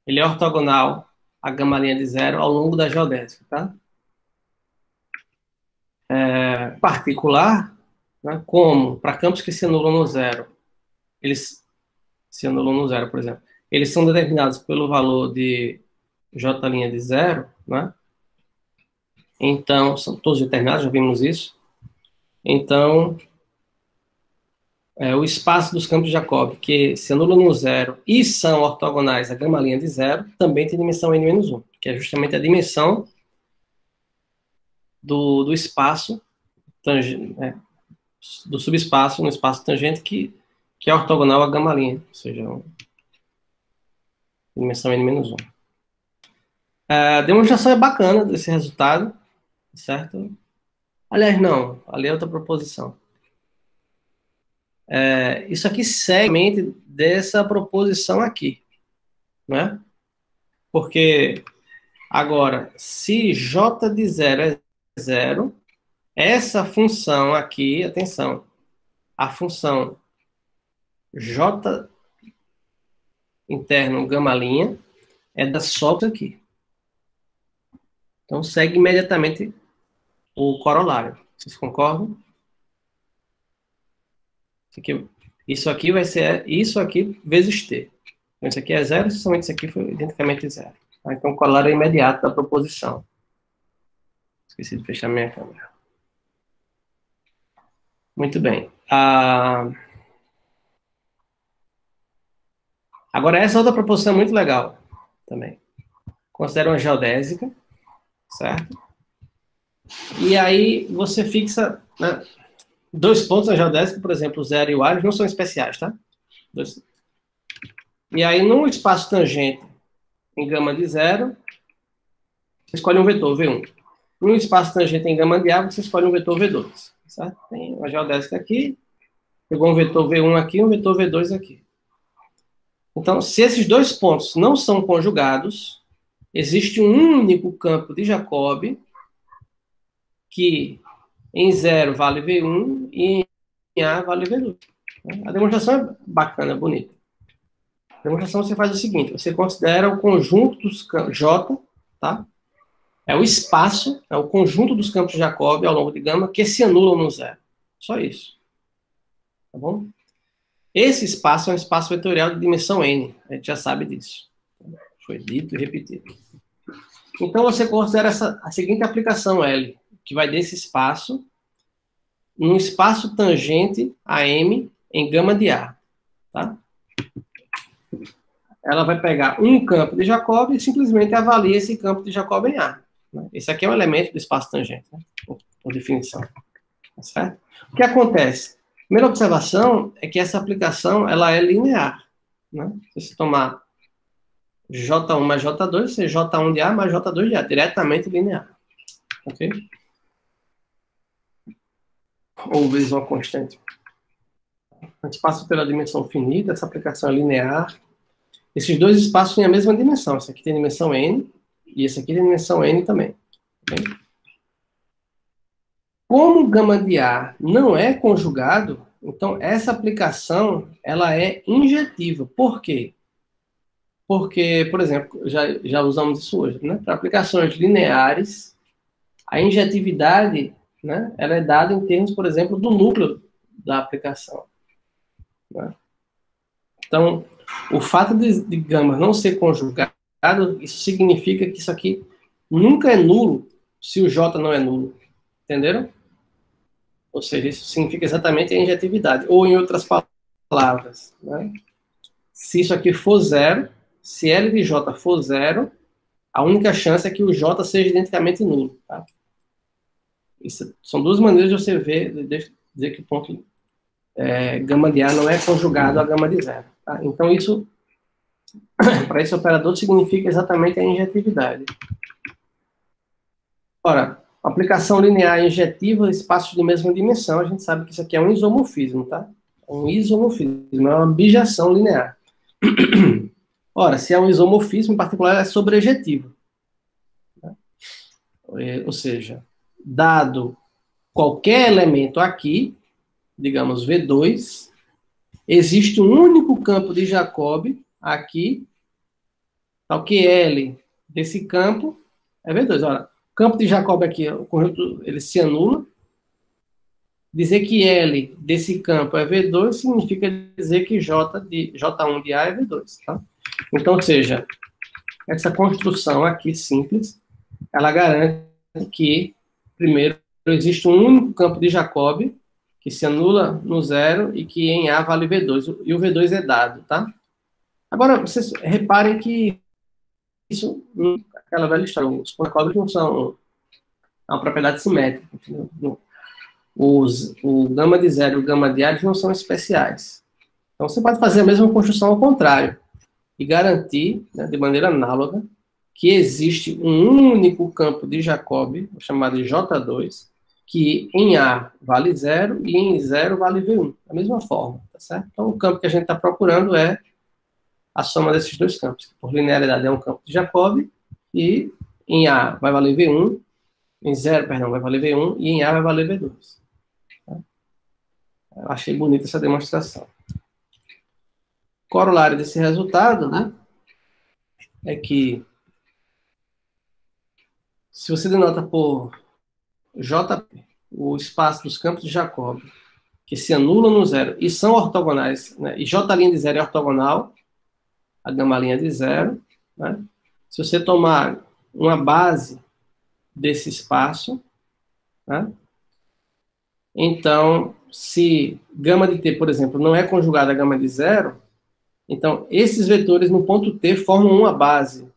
S1: ele é ortogonal a gama' de zero ao longo da geodésica, tá? Particular, né, como para campos que se anulam no zero, eles se anulam no zero, por exemplo, eles são determinados pelo valor de J' de zero, né? Então, são todos determinados, já vimos isso. Então, o espaço dos campos de Jacobi, que se anulam no zero e são ortogonais à gama' de zero, também tem dimensão n-1, que é justamente a dimensão do espaço, do subespaço no espaço tangente, que é ortogonal à gama', ou seja, dimensão n-1. A demonstração é bacana desse resultado, certo? Aliás, não, ali é outra proposição. Isso aqui segue dessa proposição aqui, né? Porque, agora, se j de zero é zero, essa função aqui, atenção, a função j interno gama' é da só aqui. Então, segue imediatamente o corolário. Vocês concordam? Isso aqui vai ser isso aqui vezes t. Então, isso aqui é zero, somente isso aqui foi identicamente zero. Tá? Então, o corolário é imediato da proposição. Esqueci de fechar minha câmera. Muito bem. Agora, essa outra proposição é muito legal também. Considera uma geodésica, certo? E aí você fixa, né? Dois pontos na geodésica, por exemplo, o zero e o A, eles não são especiais, tá? E aí, no espaço tangente em gama de zero, você escolhe um vetor, V1. No espaço tangente em gama de A, você escolhe um vetor V2. Certo? Tem uma geodésica aqui, pegou um vetor V1 aqui e um vetor V2 aqui. Então, se esses dois pontos não são conjugados, existe um único campo de Jacobi que em zero vale V1 e em A vale V2. A demonstração é bacana, bonita. A demonstração você faz o seguinte, você considera o conjunto dos campos J, tá? É o espaço, é o conjunto dos campos de Jacobi ao longo de gama que se anulam no zero. Só isso. Tá bom? Esse espaço é um espaço vetorial de dimensão n. A gente já sabe disso. Foi dito e repetido. Então, você considera a seguinte aplicação L, que vai desse espaço, num espaço tangente a M em gama de A. Tá? Ela vai pegar um campo de Jacobi e simplesmente avalia esse campo de Jacobi em A. Esse aqui é um elemento do espaço tangente, né? por definição. Tá certo? O que acontece? A primeira observação é que essa aplicação ela é linear. Né? Se você tomar J1 mais J2, você J1 de A mais J2 de A, diretamente linear. Ok? Ou vezes uma constante. A gente passa pela dimensão finita, essa aplicação é linear. Esses dois espaços têm a mesma dimensão. Esse aqui tem dimensão n, e esse aqui tem dimensão n também. Okay? Como gama de A não é conjugado, então essa aplicação ela é injetiva. Por quê? Porque, por exemplo, já usamos isso hoje, né? Para aplicações lineares, a injetividade, né, ela é dada em termos, por exemplo, do núcleo da aplicação. Né? Então, o fato de gama não ser conjugado, isso significa que isso aqui nunca é nulo se o J não é nulo. Entenderam? Ou seja, isso significa exatamente a injetividade. Ou, em outras palavras, né? Se isso aqui for zero, se L de J for zero, a única chance é que o J seja identicamente nulo. Tá? Isso, são duas maneiras de você ver, de dizer que o ponto gama de A não é conjugado a gama de zero. Tá? Então, isso, para esse operador, significa exatamente a injetividade. Ora, aplicação linear injetiva, espaços de mesma dimensão, a gente sabe que isso aqui é um isomorfismo, tá? É um isomorfismo, é uma bijação linear. Ora, se é um isomorfismo, em particular, é sobrejetivo. Né? Ou seja, dado qualquer elemento aqui, digamos V2, existe um único campo de Jacobi aqui, tal que L desse campo é V2. Ora, o campo de Jacobi aqui, o conjunto, ele se anula. Dizer que L desse campo é V2 significa dizer que J1 de A é V2, tá? Então, ou seja, essa construção aqui simples, ela garante que, primeiro, existe um único campo de Jacobi que se anula no zero e que em A vale V2, e o V2 é dado, tá? Agora, vocês reparem que isso, aquela velha história, os pontos não são uma propriedade simétrica, entendeu? O gama de zero e o gama de A não são especiais. Então, você pode fazer a mesma construção ao contrário e garantir, né, de maneira análoga, que existe um único campo de Jacobi, chamado de J2, que em A vale 0 e em 0 vale V1. Da mesma forma, tá certo? Então, o campo que a gente está procurando é a soma desses dois campos, que por linearidade é um campo de Jacobi, e em A vai valer V1, em 0, perdão, vai valer V1, e em A vai valer V2. Eu achei bonita essa demonstração. Corolário desse resultado, né, é que se você denota por JP o espaço dos campos de Jacobi, que se anulam no zero e são ortogonais, né, e J' de zero é ortogonal, a gama' de zero, né, se você tomar uma base desse espaço, né, então, se gama de T, por exemplo, não é conjugada a gama de zero, então esses vetores no ponto T formam uma base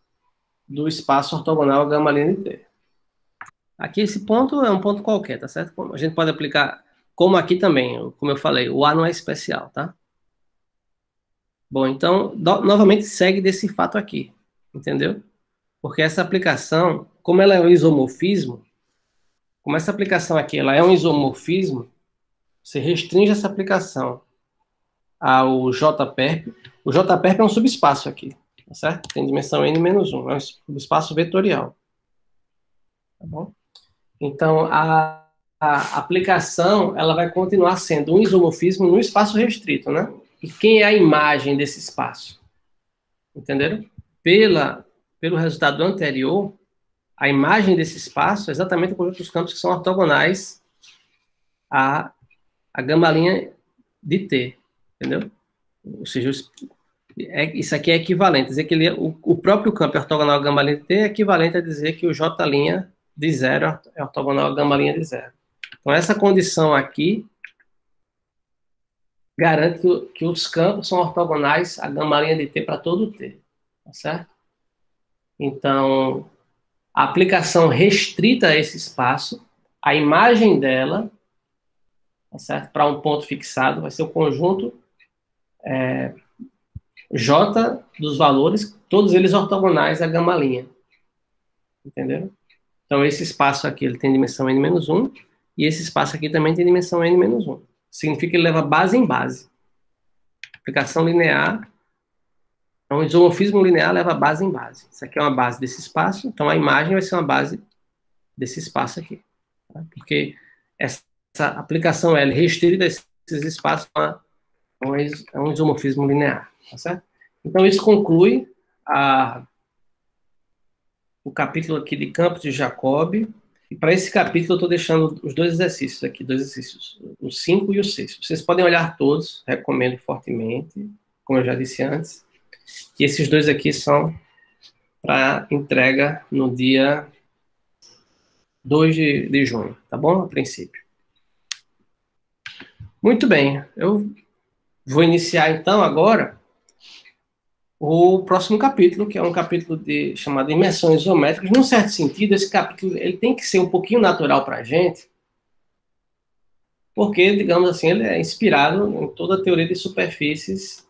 S1: do espaço ortogonal a gama' de T. Aqui esse ponto é um ponto qualquer, tá certo? A gente pode aplicar como aqui também, como eu falei, o A não é especial, tá? Bom, então, novamente segue desse fato aqui, entendeu? Porque essa aplicação, como ela é um isomorfismo, como essa aplicação aqui ela é um isomorfismo, você restringe essa aplicação ao JPERP. O JPERP é um subespaço aqui, tá certo? Tem dimensão n-1, é um subespaço vetorial. Tá bom? Então, a aplicação ela vai continuar sendo um isomorfismo no espaço restrito, né? E quem é a imagem desse espaço? Entenderam? Pelo resultado anterior, a imagem desse espaço é exatamente o conjunto dos campos que são ortogonais à gama-linha de T, entendeu? Ou seja, isso aqui é equivalente, dizer que o próprio campo é ortogonal à gama-linha de T é equivalente a dizer que o J' de zero é ortogonal à gama-linha de zero. Então, essa condição aqui garante que os campos são ortogonais à gama-linha de T para todo T, tá certo? Então, a aplicação restrita a esse espaço, a imagem dela, tá certo? Para um ponto fixado, vai ser o conjunto J dos valores, todos eles ortogonais à gama-linha. Entenderam? Então, esse espaço aqui ele tem dimensão n-1, e esse espaço aqui também tem dimensão n-1. Significa que ele leva base em base. Aplicação linear, então, o isomorfismo linear leva base em base. Isso aqui é uma base desse espaço, então a imagem vai ser uma base desse espaço aqui. Tá? Porque essa aplicação L restrita esses espaços a um isomorfismo linear. Tá certo? Então, isso conclui o capítulo aqui de campos de Jacobi. E para esse capítulo eu estou deixando os dois exercícios aqui, o 5 e o 6. Vocês podem olhar todos, recomendo fortemente, como eu já disse antes. E esses dois aqui são para entrega no dia 2 de junho, tá bom? A princípio. Muito bem, eu vou iniciar então agora o próximo capítulo, que é um capítulo chamado Imersões Isométricas. Num certo sentido, esse capítulo ele tem que ser um pouquinho natural para a gente, porque, digamos assim, ele é inspirado em toda a teoria de superfícies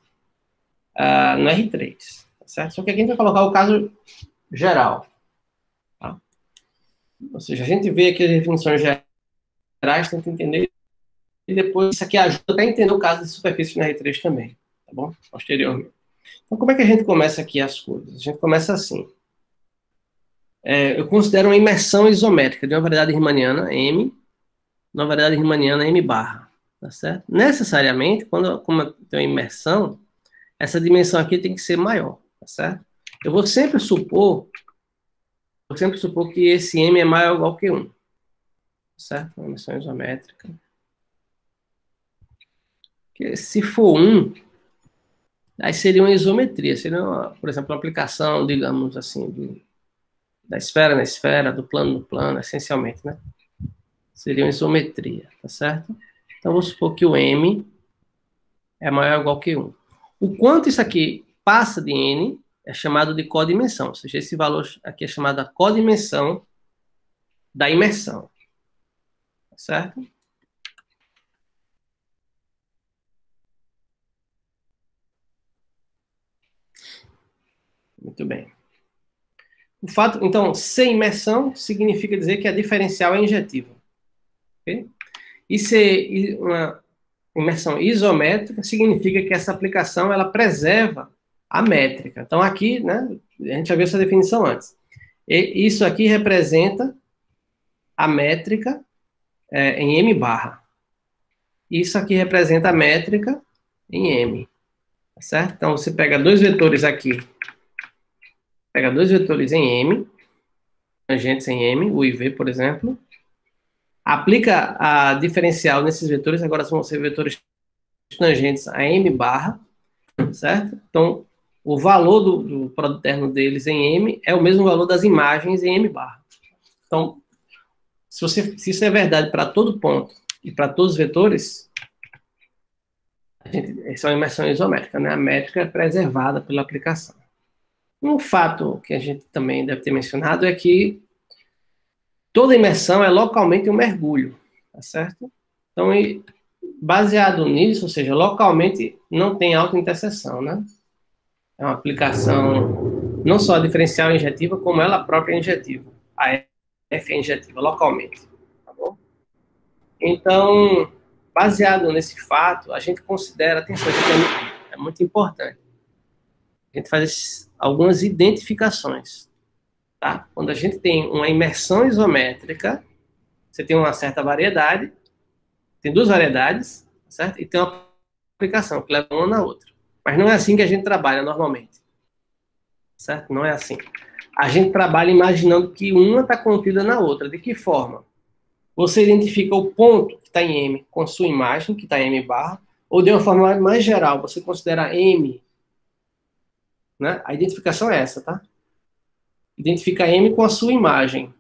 S1: no R3, tá certo? Só que aqui a gente vai colocar o caso geral. Tá? Ou seja, a gente vê aqui as definições gerais, tenta entender, e depois isso aqui ajuda até a entender o caso de superfície no R3 também, tá bom? Posteriormente. Então, como é que a gente começa aqui as coisas? A gente começa assim. Eu considero uma imersão isométrica de uma variedade riemanniana, M, de uma variedade riemanniana, M barra. Tá certo? Necessariamente, como eu tenho imersão, essa dimensão aqui tem que ser maior. Tá certo? Eu vou sempre supor que esse M é maior ou igual que 1. Tá certo? Uma imersão isométrica. Porque se for 1, aí seria uma isometria, seria, por exemplo, uma aplicação, digamos assim, da esfera na esfera, do plano no plano, essencialmente, né? Seria uma isometria, tá certo? Então, vamos supor que o M é maior ou igual que 1. O quanto isso aqui passa de N é chamado de codimensão, ou seja, esse valor aqui é chamado a codimensão da imersão, tá certo? Muito bem. O fato, então, sem imersão significa dizer que a diferencial é injetiva. Okay? E ser uma imersão isométrica significa que essa aplicação ela preserva a métrica. Então, aqui, né, a gente já viu essa definição antes. E isso aqui representa a métrica em M barra. Isso aqui representa a métrica em M. Tá certo? Então, você pega dois vetores aqui. Pega dois vetores em M, tangentes em M, U e V, por exemplo. Aplica a diferencial nesses vetores, agora vão ser vetores tangentes a M barra, certo? Então, o valor do produto terno deles em M é o mesmo valor das imagens em M barra. Então, se isso é verdade para todo ponto e para todos os vetores, essa é uma imersão isométrica, né? A métrica é preservada pela aplicação. Um fato que a gente também deve ter mencionado é que toda imersão é localmente um mergulho, tá certo? Então, baseado nisso, ou seja, localmente não tem autointerseção, né? É uma aplicação não só diferencial injetiva, como ela própria é injetiva. A F é injetiva localmente. Tá bom? Então, baseado nesse fato, a gente considera, atenção, isso aqui é muito importante. A gente faz algumas identificações. Tá? Quando a gente tem uma imersão isométrica, você tem uma certa variedade, tem duas variedades, certo? E tem uma aplicação que leva uma na outra. Mas não é assim que a gente trabalha normalmente, certo? Não é assim. A gente trabalha imaginando que uma está contida na outra. De que forma? Você identifica o ponto que está em M com a sua imagem, que está em M barra, ou de uma forma mais geral, você considera M, né? A identificação é essa, tá? Identifica M com a sua imagem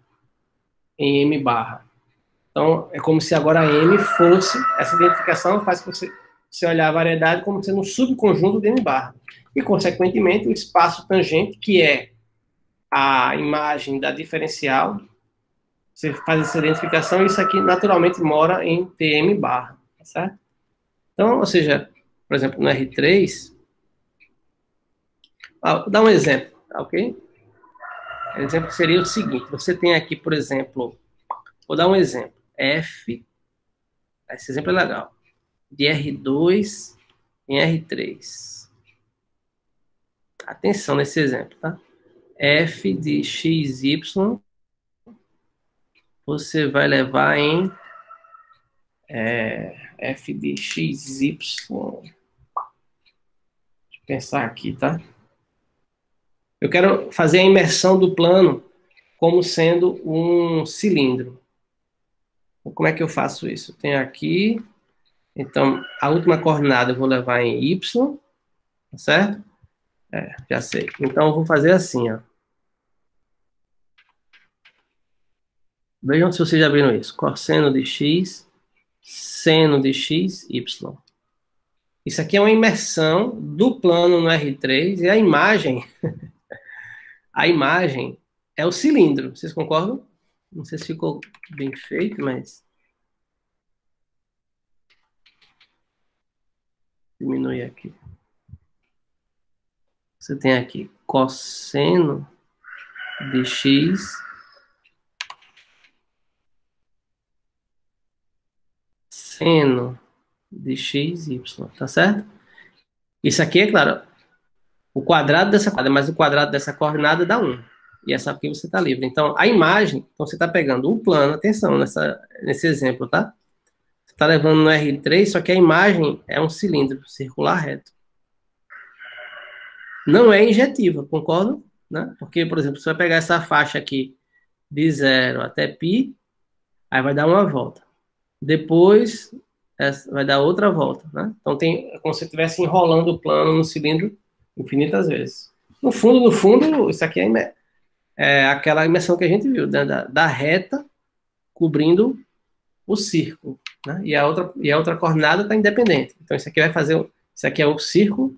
S1: em M barra. Então, é como se agora a M fosse, essa identificação faz com que você olhar a variedade como sendo um subconjunto de M barra. E, consequentemente, o espaço tangente, que é a imagem da diferencial, você faz essa identificação e isso aqui naturalmente mora em TM barra, tá certo? Então, ou seja, por exemplo, no R3, vou dar um exemplo, tá ok? O exemplo seria o seguinte, você tem aqui, por exemplo, vou dar um exemplo, F, esse exemplo é legal, de R2 em R3. Atenção nesse exemplo, tá? F de XY, você vai levar em F de XY. Deixa eu pensar aqui, tá? Eu quero fazer a imersão do plano como sendo um cilindro. Como é que eu faço isso? Eu tenho aqui, então, a última coordenada eu vou levar em Y, tá certo? Já sei. Então, eu vou fazer assim, ó. Vejam se vocês já viram isso. Cosseno de X, seno de X, Y. Isso aqui é uma imersão do plano no R3 e a imagem é o cilindro. Vocês concordam? Não sei se ficou bem feito, mas diminui aqui. Você tem aqui cosseno de X seno de X, Y, tá certo? Isso aqui é, claro, o quadrado dessa quadra, mas o quadrado dessa coordenada dá 1. E essa aqui você está livre. Então, a imagem, então você está pegando o plano, atenção nesse exemplo, tá? Você está levando no R3, só que a imagem é um cilindro circular reto. Não é injetiva, concordo? Né? Porque, por exemplo, você vai pegar essa faixa aqui de 0 até π, aí vai dar uma volta. Depois vai dar outra volta, né? Então é como se estivesse enrolando o plano no cilindro infinitas vezes. No fundo, isso aqui é aquela imersão que a gente viu, né? da reta cobrindo o círculo, né? E a outra coordenada está independente. Então isso aqui vai fazer, isso aqui é o círculo,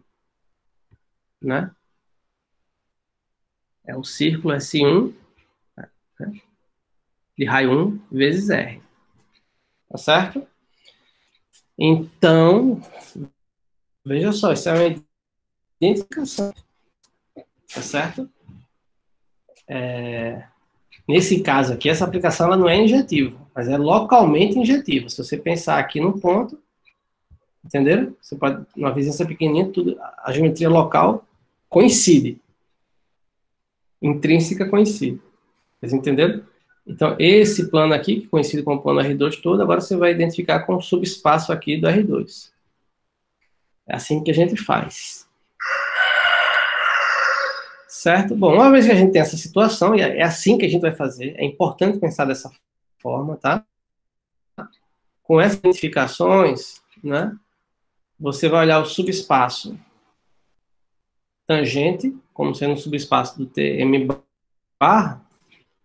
S1: né? É o círculo S1, né? De raio 1 vezes R. Tá certo? Então, veja só, isso é uma identificação. Tá certo? Nesse caso aqui, essa aplicação ela não é injetiva, mas é localmente injetiva. Se você pensar aqui no ponto, entenderam? Você pode, numa vizinhança pequenininha, tudo, a geometria local coincide. Intrínseca coincide. Vocês entenderam? Então, esse plano aqui, que coincide com o plano R2 todo, agora você vai identificar com o subespaço aqui do R2. É assim que a gente faz. Certo? Bom, uma vez que a gente tem essa situação, e é assim que a gente vai fazer, é importante pensar dessa forma, tá? Com essas identificações, né, você vai olhar o subespaço tangente, como sendo um subespaço do TM barra.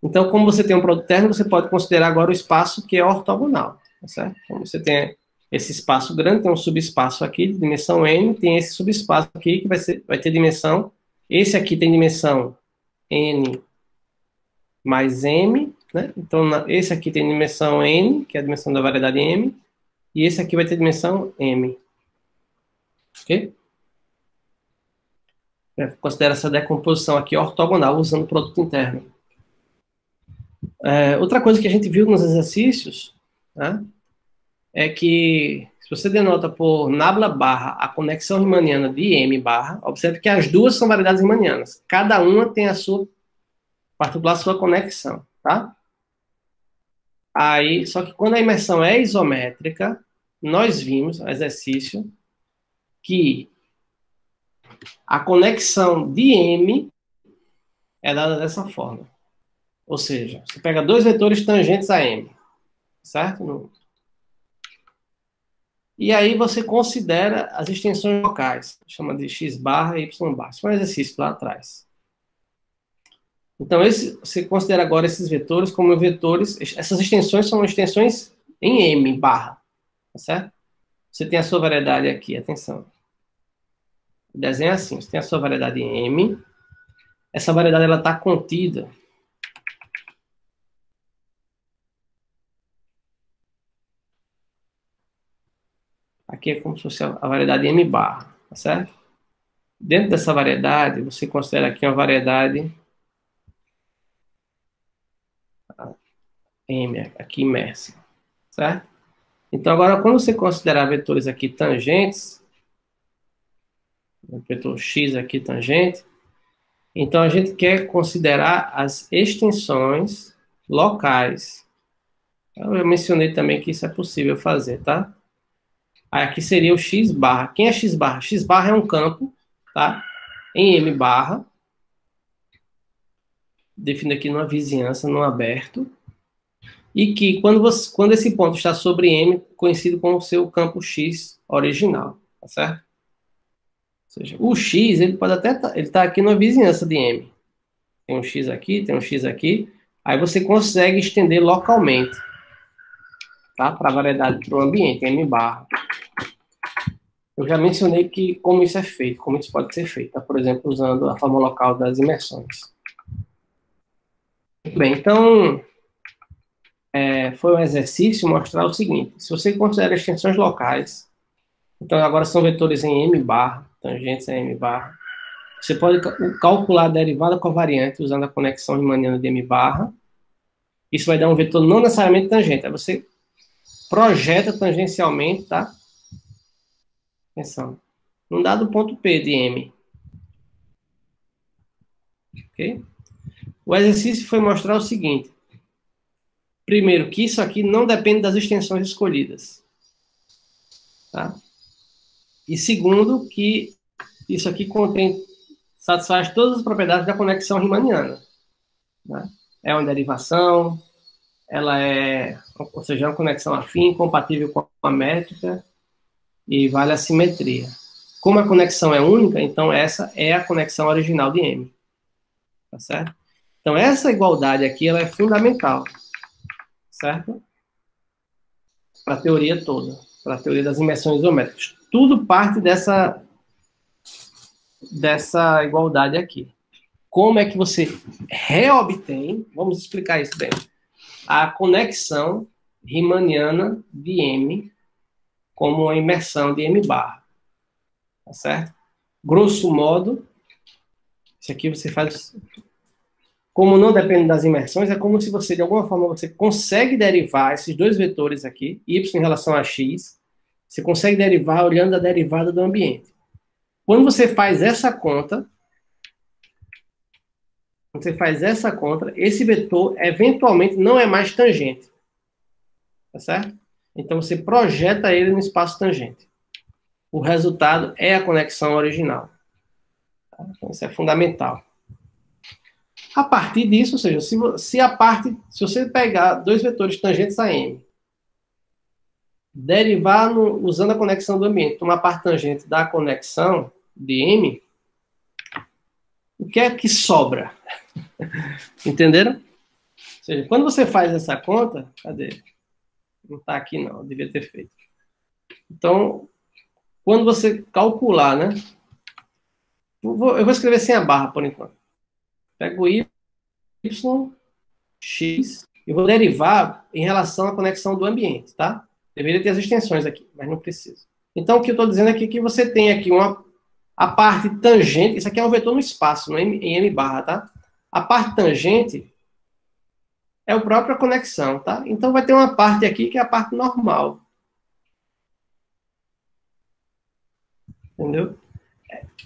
S1: Então, como você tem um produto terno, você pode considerar agora o espaço que é ortogonal, tá certo? Então, você tem esse espaço grande, tem um subespaço aqui de dimensão n, tem esse subespaço aqui que vai ter dimensão, esse aqui tem dimensão n mais m, né? Então, esse aqui tem dimensão n, que é a dimensão da variedade m, e esse aqui vai ter dimensão m. Ok? Considera essa decomposição aqui ortogonal, usando o produto interno. Outra coisa que a gente viu nos exercícios, né, é que, se você denota por nabla barra a conexão riemanniana de M barra, observe que as duas são variedades riemannianas. Cada uma tem a sua particular sua conexão, tá? Aí, só que quando a imersão é isométrica, nós vimos, no exercício, que a conexão de M é dada dessa forma. Ou seja, você pega dois vetores tangentes a M, certo? E aí você considera as extensões locais, chama de x barra e y barra. Isso foi um exercício lá atrás. Então, você considera agora esses vetores como vetores, essas extensões são extensões em M barra, tá certo? Você tem a sua variedade aqui, atenção. O desenho é assim, você tem a sua variedade em M, essa variedade ela está contida aqui é como se fosse a variedade M barra, tá certo? Dentro dessa variedade, você considera aqui uma variedade M, aqui imersa, certo? Então, agora, quando você considerar vetores aqui tangentes, o vetor x aqui tangente, então a gente quer considerar as extensões locais. Eu mencionei também que isso é possível fazer, tá? Aí aqui seria o x barra. Quem é x barra? X barra é um campo, tá? Em M barra, definido aqui numa vizinhança, num aberto, e que quando esse ponto está sobre M, conhecido como o seu campo X original, tá certo? Ou seja, o X, ele pode até ele tá aqui numa vizinhança de M. Tem um X aqui, tem um X aqui, aí você consegue estender localmente, tá? Para a variedade, para o ambiente, M barra. Eu já mencionei que como isso é feito, como isso pode ser feito, tá? Por exemplo, usando a forma local das imersões. Muito bem, então, foi um exercício mostrar o seguinte: se você considera extensões locais, então agora são vetores em M barra, tangentes em M barra, você pode calcular a derivada covariante usando a conexão riemanniana de M barra. Isso vai dar um vetor não necessariamente tangente. Aí você projeta tangencialmente, tá? Atenção. Num dado ponto P de M. Ok? O exercício foi mostrar o seguinte. Primeiro, que isso aqui não depende das extensões escolhidas. Tá? E segundo, que isso aqui satisfaz todas as propriedades da conexão riemanniana. Né? É uma derivação, ela ou seja, é uma conexão afim, compatível com a métrica e vale a simetria. Como a conexão é única, então essa é a conexão original de M. Tá certo? Então essa igualdade aqui ela é fundamental, certo? Para a teoria toda, para a teoria das imersões isométricas. Tudo parte dessa igualdade aqui. Como é que você reobtém, vamos explicar isso bem, a conexão riemanniana de M como uma imersão de M barra. Tá certo? Grosso modo, isso aqui você faz... Como não depende das imersões, é como se você, de alguma forma, você consegue derivar esses dois vetores aqui, y em relação a x, você consegue derivar olhando a derivada do ambiente. Quando você faz essa conta, esse vetor eventualmente não é mais tangente. Tá certo? Então você projeta ele no espaço tangente. O resultado é a conexão original. Tá? Então isso é fundamental. A partir disso, ou seja, se você pegar dois vetores tangentes a M, derivar usando a conexão do ambiente, uma parte tangente da conexão de M, o que é que sobra? Entenderam? Ou seja, quando você faz essa conta, cadê? Não está aqui não, eu devia ter feito. Então, quando você calcular, né? Eu vou escrever sem a barra por enquanto. Pego o y, x, e vou derivar em relação à conexão do ambiente, tá? Deveria ter as extensões aqui, mas não precisa. Então, o que eu estou dizendo aqui é que você tem aqui a parte tangente, isso aqui é um vetor no espaço, em M barra, tá? A parte tangente é a própria conexão, tá? Então, vai ter uma parte aqui que é a parte normal. Entendeu?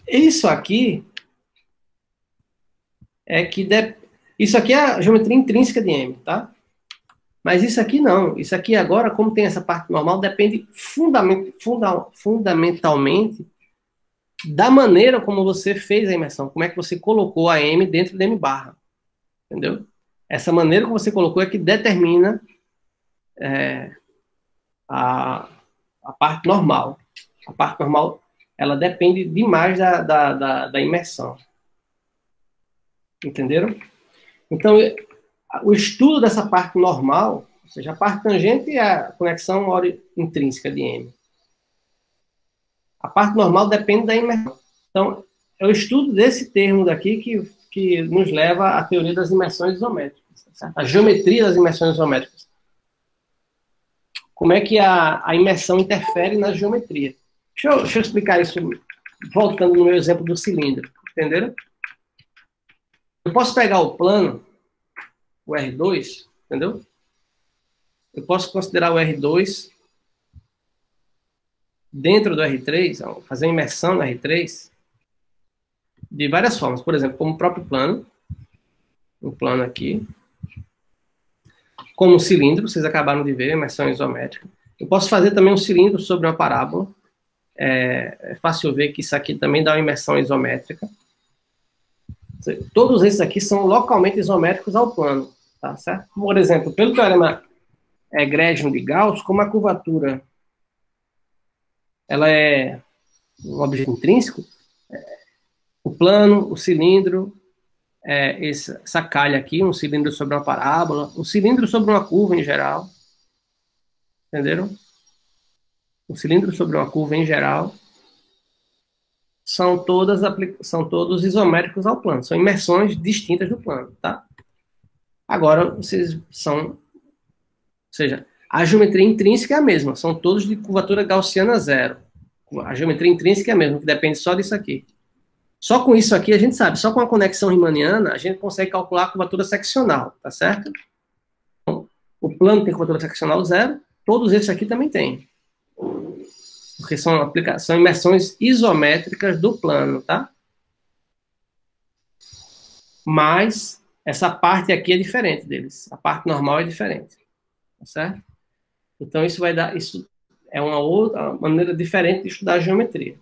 S1: Isso aqui é que... Isso aqui é a geometria intrínseca de M, tá? Mas isso aqui não. Isso aqui agora, como tem essa parte normal, depende fundamentalmente da maneira como você fez a imersão. Como é que você colocou a M dentro da M barra. Entendeu? Essa maneira que você colocou é que determina a parte normal. A parte normal, ela depende demais da imersão. Entenderam? Então, o estudo dessa parte normal, ou seja, a parte tangente é a conexão intrínseca de M. A parte normal depende da imersão. Então, é o estudo desse termo daqui que nos leva à teoria das imersões isométricas, certo? A geometria das imersões isométricas. Como é que a imersão interfere na geometria? Deixa eu explicar isso voltando no meu exemplo do cilindro. Entenderam? Eu posso pegar o plano, o R2, entendeu? Eu posso considerar o R2 dentro do R3, fazer imersão no R3, de várias formas. Por exemplo, como o próprio plano, um plano aqui, como um cilindro, vocês acabaram de ver, imersão isométrica. Eu posso fazer também um cilindro sobre uma parábola. É fácil ver que isso aqui também dá uma imersão isométrica. Todos esses aqui são localmente isométricos ao plano, tá certo? Por exemplo, pelo teorema Gresham de Gauss, como a curvatura ela é um objeto intrínseco, o plano, o cilindro, essa calha aqui, um cilindro sobre uma parábola, um cilindro sobre uma curva em geral, entenderam? Um cilindro sobre uma curva em geral são todos isométricos ao plano, são imersões distintas do plano, tá? Agora, vocês são, ou seja, a geometria intrínseca é a mesma, são todos de curvatura gaussiana zero. A geometria intrínseca é a mesma, que depende só disso aqui. Só com isso aqui a gente sabe, só com a conexão riemanniana a gente consegue calcular a curvatura seccional, tá certo? Então, o plano tem curvatura seccional zero, todos esses aqui também têm. Porque são imersões isométricas do plano, tá? Mas essa parte aqui é diferente deles. A parte normal é diferente, tá certo? Então isso é uma outra maneira diferente de estudar a geometria.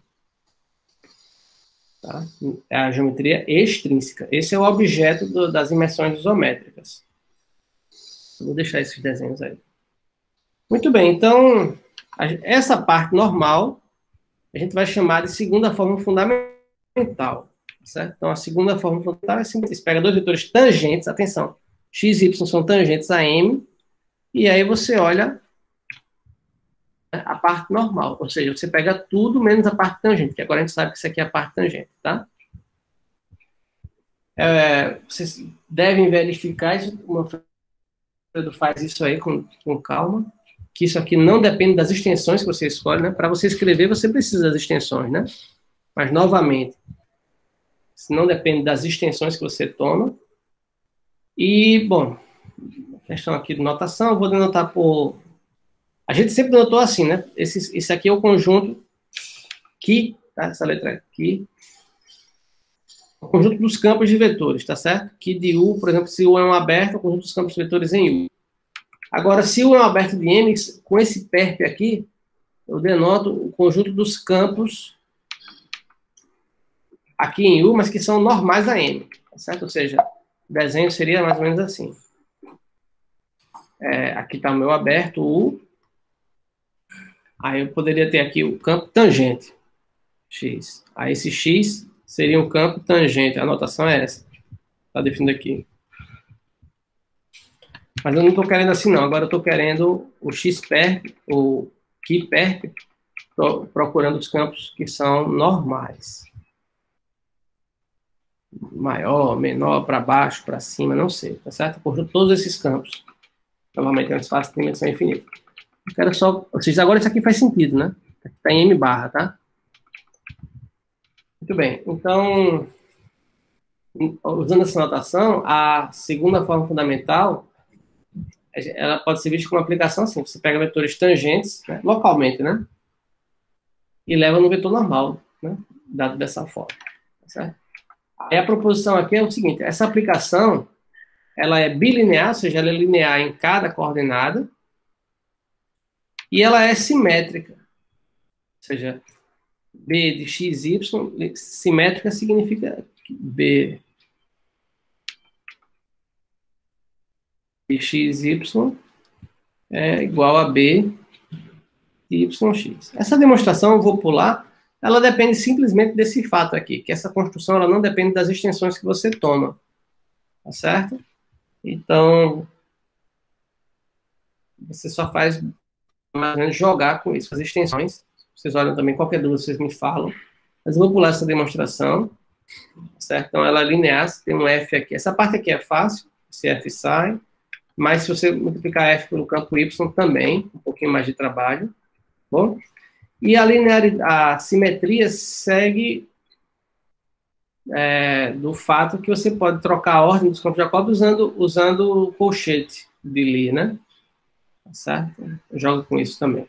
S1: Tá? É a geometria extrínseca. Esse é o objeto das imersões isométricas. Eu vou deixar esses desenhos aí. Muito bem, então, essa parte normal, a gente vai chamar de segunda forma fundamental. Certo? Então, a segunda forma fundamental é simples. Você pega dois vetores tangentes, atenção, x e y são tangentes a M, e aí você olha a parte normal, ou seja, você pega tudo menos a parte tangente, que agora a gente sabe que isso aqui é a parte tangente, tá? Vocês devem verificar isso, o Manfredo faz isso aí com calma, que isso aqui não depende das extensões que você escolhe, né? Para você escrever, você precisa das extensões, né? Mas, novamente, isso não depende das extensões que você toma. E, bom, questão aqui de notação, eu vou denotar por... A gente sempre denotou assim, né? Esse aqui é o conjunto que, tá? Essa letra aqui, o conjunto dos campos de vetores, tá certo? Que de U, por exemplo, se U é um aberto, o conjunto dos campos de vetores em U. Agora, se U é um aberto de M, com esse perp aqui, eu denoto o conjunto dos campos aqui em U, mas que são normais a M, tá certo? Ou seja, o desenho seria mais ou menos assim. Aqui está o meu aberto, U. Aí eu poderia ter aqui o campo tangente, X. Aí esse X seria um campo tangente. A anotação é essa. Está definido aqui. Mas eu não estou querendo assim, não. Agora eu estou querendo o X-perp, o Q-perp, procurando os campos que são normais. Maior, menor, para baixo, para cima, não sei. Tá certo? Por todos esses campos. Novamente, é um espaço de dimensão infinita. Eu quero só... Ou seja, agora isso aqui faz sentido, né? Está em M barra, tá? Muito bem. Então, usando essa notação, a segunda forma fundamental, ela pode ser vista como uma aplicação assim. Você pega vetores tangentes, né, localmente, né? E leva no vetor normal, né? Dado dessa forma. Tá certo? Aí a proposição aqui é o seguinte. Essa aplicação, ela é bilinear, ou seja, ela é linear em cada coordenada. E ela é simétrica. Ou seja, B de x, y, simétrica significa que B de x, y é igual a B de yx. Essa demonstração, eu vou pular, ela depende simplesmente desse fato aqui, que essa construção ela não depende das extensões que você toma, tá certo? Então, você só faz mais ou menos jogar com isso, as extensões. Vocês olham também, qualquer dúvida vocês me falam. Mas eu vou pular essa demonstração, certo? Então, ela é linear, tem um F aqui. Essa parte aqui é fácil, esse F sai, mas se você multiplicar F pelo campo Y também, um pouquinho mais de trabalho, bom? E a linearidade, a simetria segue do fato que você pode trocar a ordem dos campos de Jacobi usando o colchete de Lie, né? Certo? Eu jogo com isso também.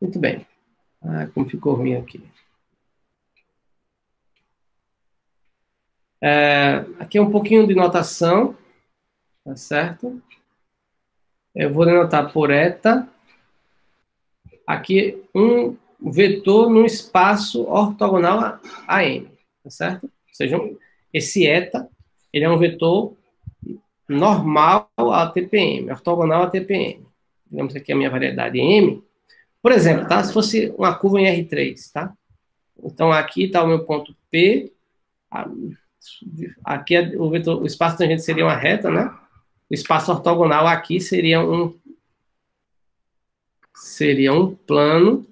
S1: Muito bem. Como ficou ruim aqui. Aqui é um pouquinho de notação, tá certo? Eu vou denotar por eta. Aqui, um vetor num espaço ortogonal a M, tá certo? Ou seja, esse eta, ele é um vetor normal a TPM, ortogonal a TPM. Digamos aqui a minha variedade M. Por exemplo, tá? Se fosse uma curva em R3, tá? Então, aqui está o meu ponto P. Aqui o vetor, o espaço tangente seria uma reta, né? O espaço ortogonal aqui seria um plano,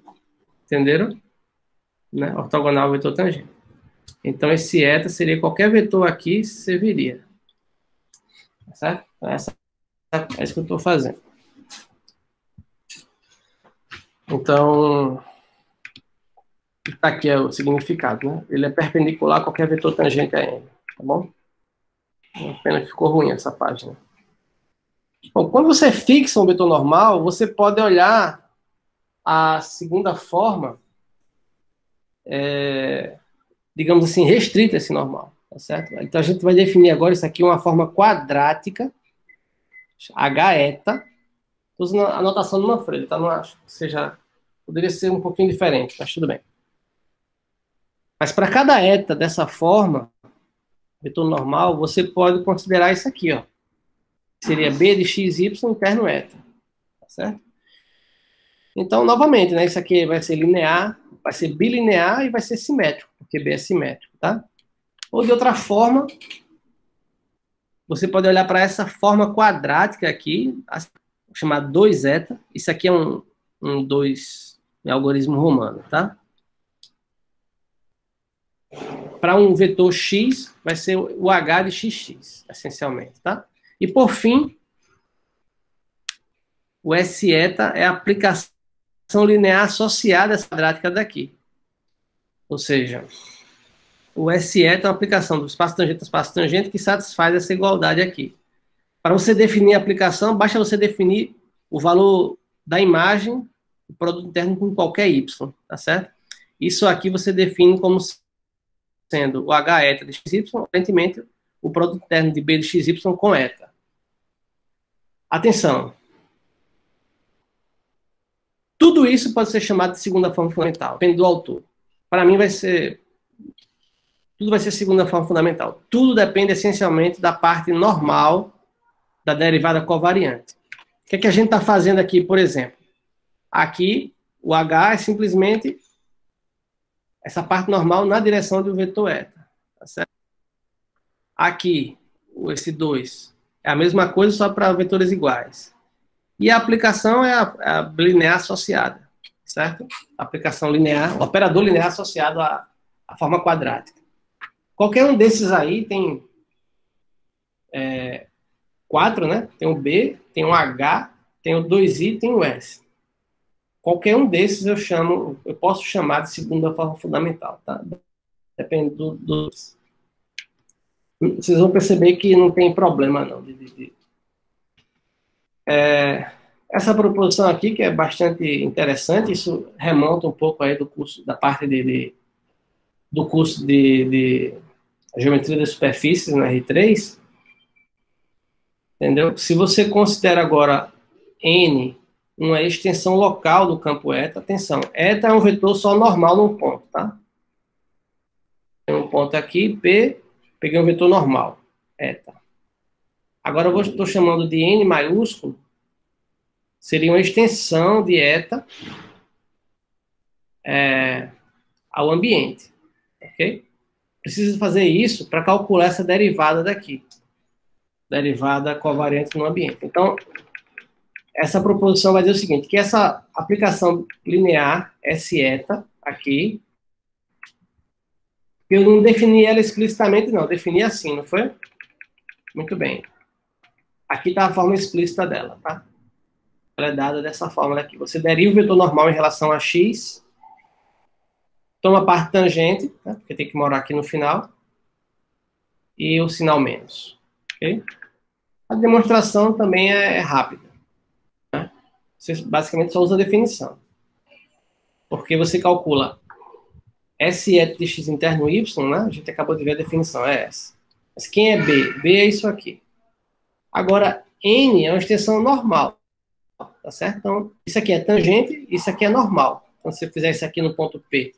S1: entenderam? Né? Ortogonal ao vetor tangente. Então, esse eta seria qualquer vetor aqui, serviria. Tá certo? Então, é isso que eu estou fazendo. Então, aqui é o significado, né? Ele é perpendicular a qualquer vetor tangente a M, tá bom? A pena que ficou ruim essa página. Bom, quando você fixa um vetor normal, você pode olhar a segunda forma, digamos assim, restrita a esse normal, tá certo? Então, a gente vai definir agora isso aqui uma forma quadrática, H eta. Estou usando a notação do Manfredo, tá? Não acho que seja... Poderia ser um pouquinho diferente, mas tudo bem. Mas para cada eta dessa forma, vetor normal, você pode considerar isso aqui, ó. Seria B de x, y interno eta. Tá certo? Então, novamente, né? Isso aqui vai ser linear, vai ser bilinear e vai ser simétrico, porque B é simétrico, tá? Ou de outra forma, você pode olhar para essa forma quadrática aqui, chamada 2 eta. Isso aqui é um 2 em algoritmo romano, tá? Para um vetor x, vai ser o h de xx, essencialmente, tá? E, por fim, o S eta é a aplicação linear associada a essa quadrática daqui. Ou seja, o S eta é uma aplicação do espaço tangente ao espaço tangente que satisfaz essa igualdade aqui. Para você definir a aplicação, basta você definir o valor da imagem, o produto interno com qualquer y, tá certo? Isso aqui você define como sendo o H eta de xy, aparentemente o produto interno de B de xy com eta. Atenção! Tudo isso pode ser chamado de segunda forma fundamental, depende do autor. Para mim tudo vai ser segunda forma fundamental. Tudo depende essencialmente da parte normal da derivada covariante. O que é que a gente está fazendo aqui, por exemplo? Aqui, o H é simplesmente essa parte normal na direção do vetor eta. Tá certo? Aqui, esse 2 é a mesma coisa, só para vetores iguais. E a aplicação é a linear associada, certo? A aplicação linear, o operador linear associado à forma quadrática. Qualquer um desses aí tem 4, né? Tem um B, tem um H Tem o 2i e tem o s. Qualquer um desses eu posso chamar de segunda forma fundamental, tá? Depende dos. Vocês vão perceber que não tem problema, não. Essa proposição aqui, que é bastante interessante, isso remonta um pouco aí do curso, da parte do curso de geometria das superfícies, no R3, entendeu? Se você considera agora N uma extensão local do campo eta, atenção, eta é um vetor só normal num ponto, tá? Tem um ponto aqui, P, peguei um vetor normal, eta. Agora eu estou chamando de N maiúsculo, seria uma extensão de eta ao ambiente, ok? Preciso fazer isso para calcular essa derivada daqui, derivada covariante no ambiente. Então, essa proposição vai dizer o seguinte, que essa aplicação linear, S eta, aqui, eu não defini ela explicitamente, não, eu defini assim, não foi? Muito bem. Aqui está a forma explícita dela, tá? Ela é dada dessa forma daqui. Você deriva o vetor normal em relação a x, toma a parte tangente, né, porque tem que morar aqui no final, e o sinal menos. Ok? A demonstração também é rápida. Né? Você basicamente só usa a definição. Porque você calcula S eta de x interno y, né? A gente acabou de ver a definição, é essa. Mas quem é B? B é isso aqui. Agora, N é uma extensão normal. Tá certo? Então, isso aqui é tangente, isso aqui é normal. Então, se eu fizer isso aqui no ponto P,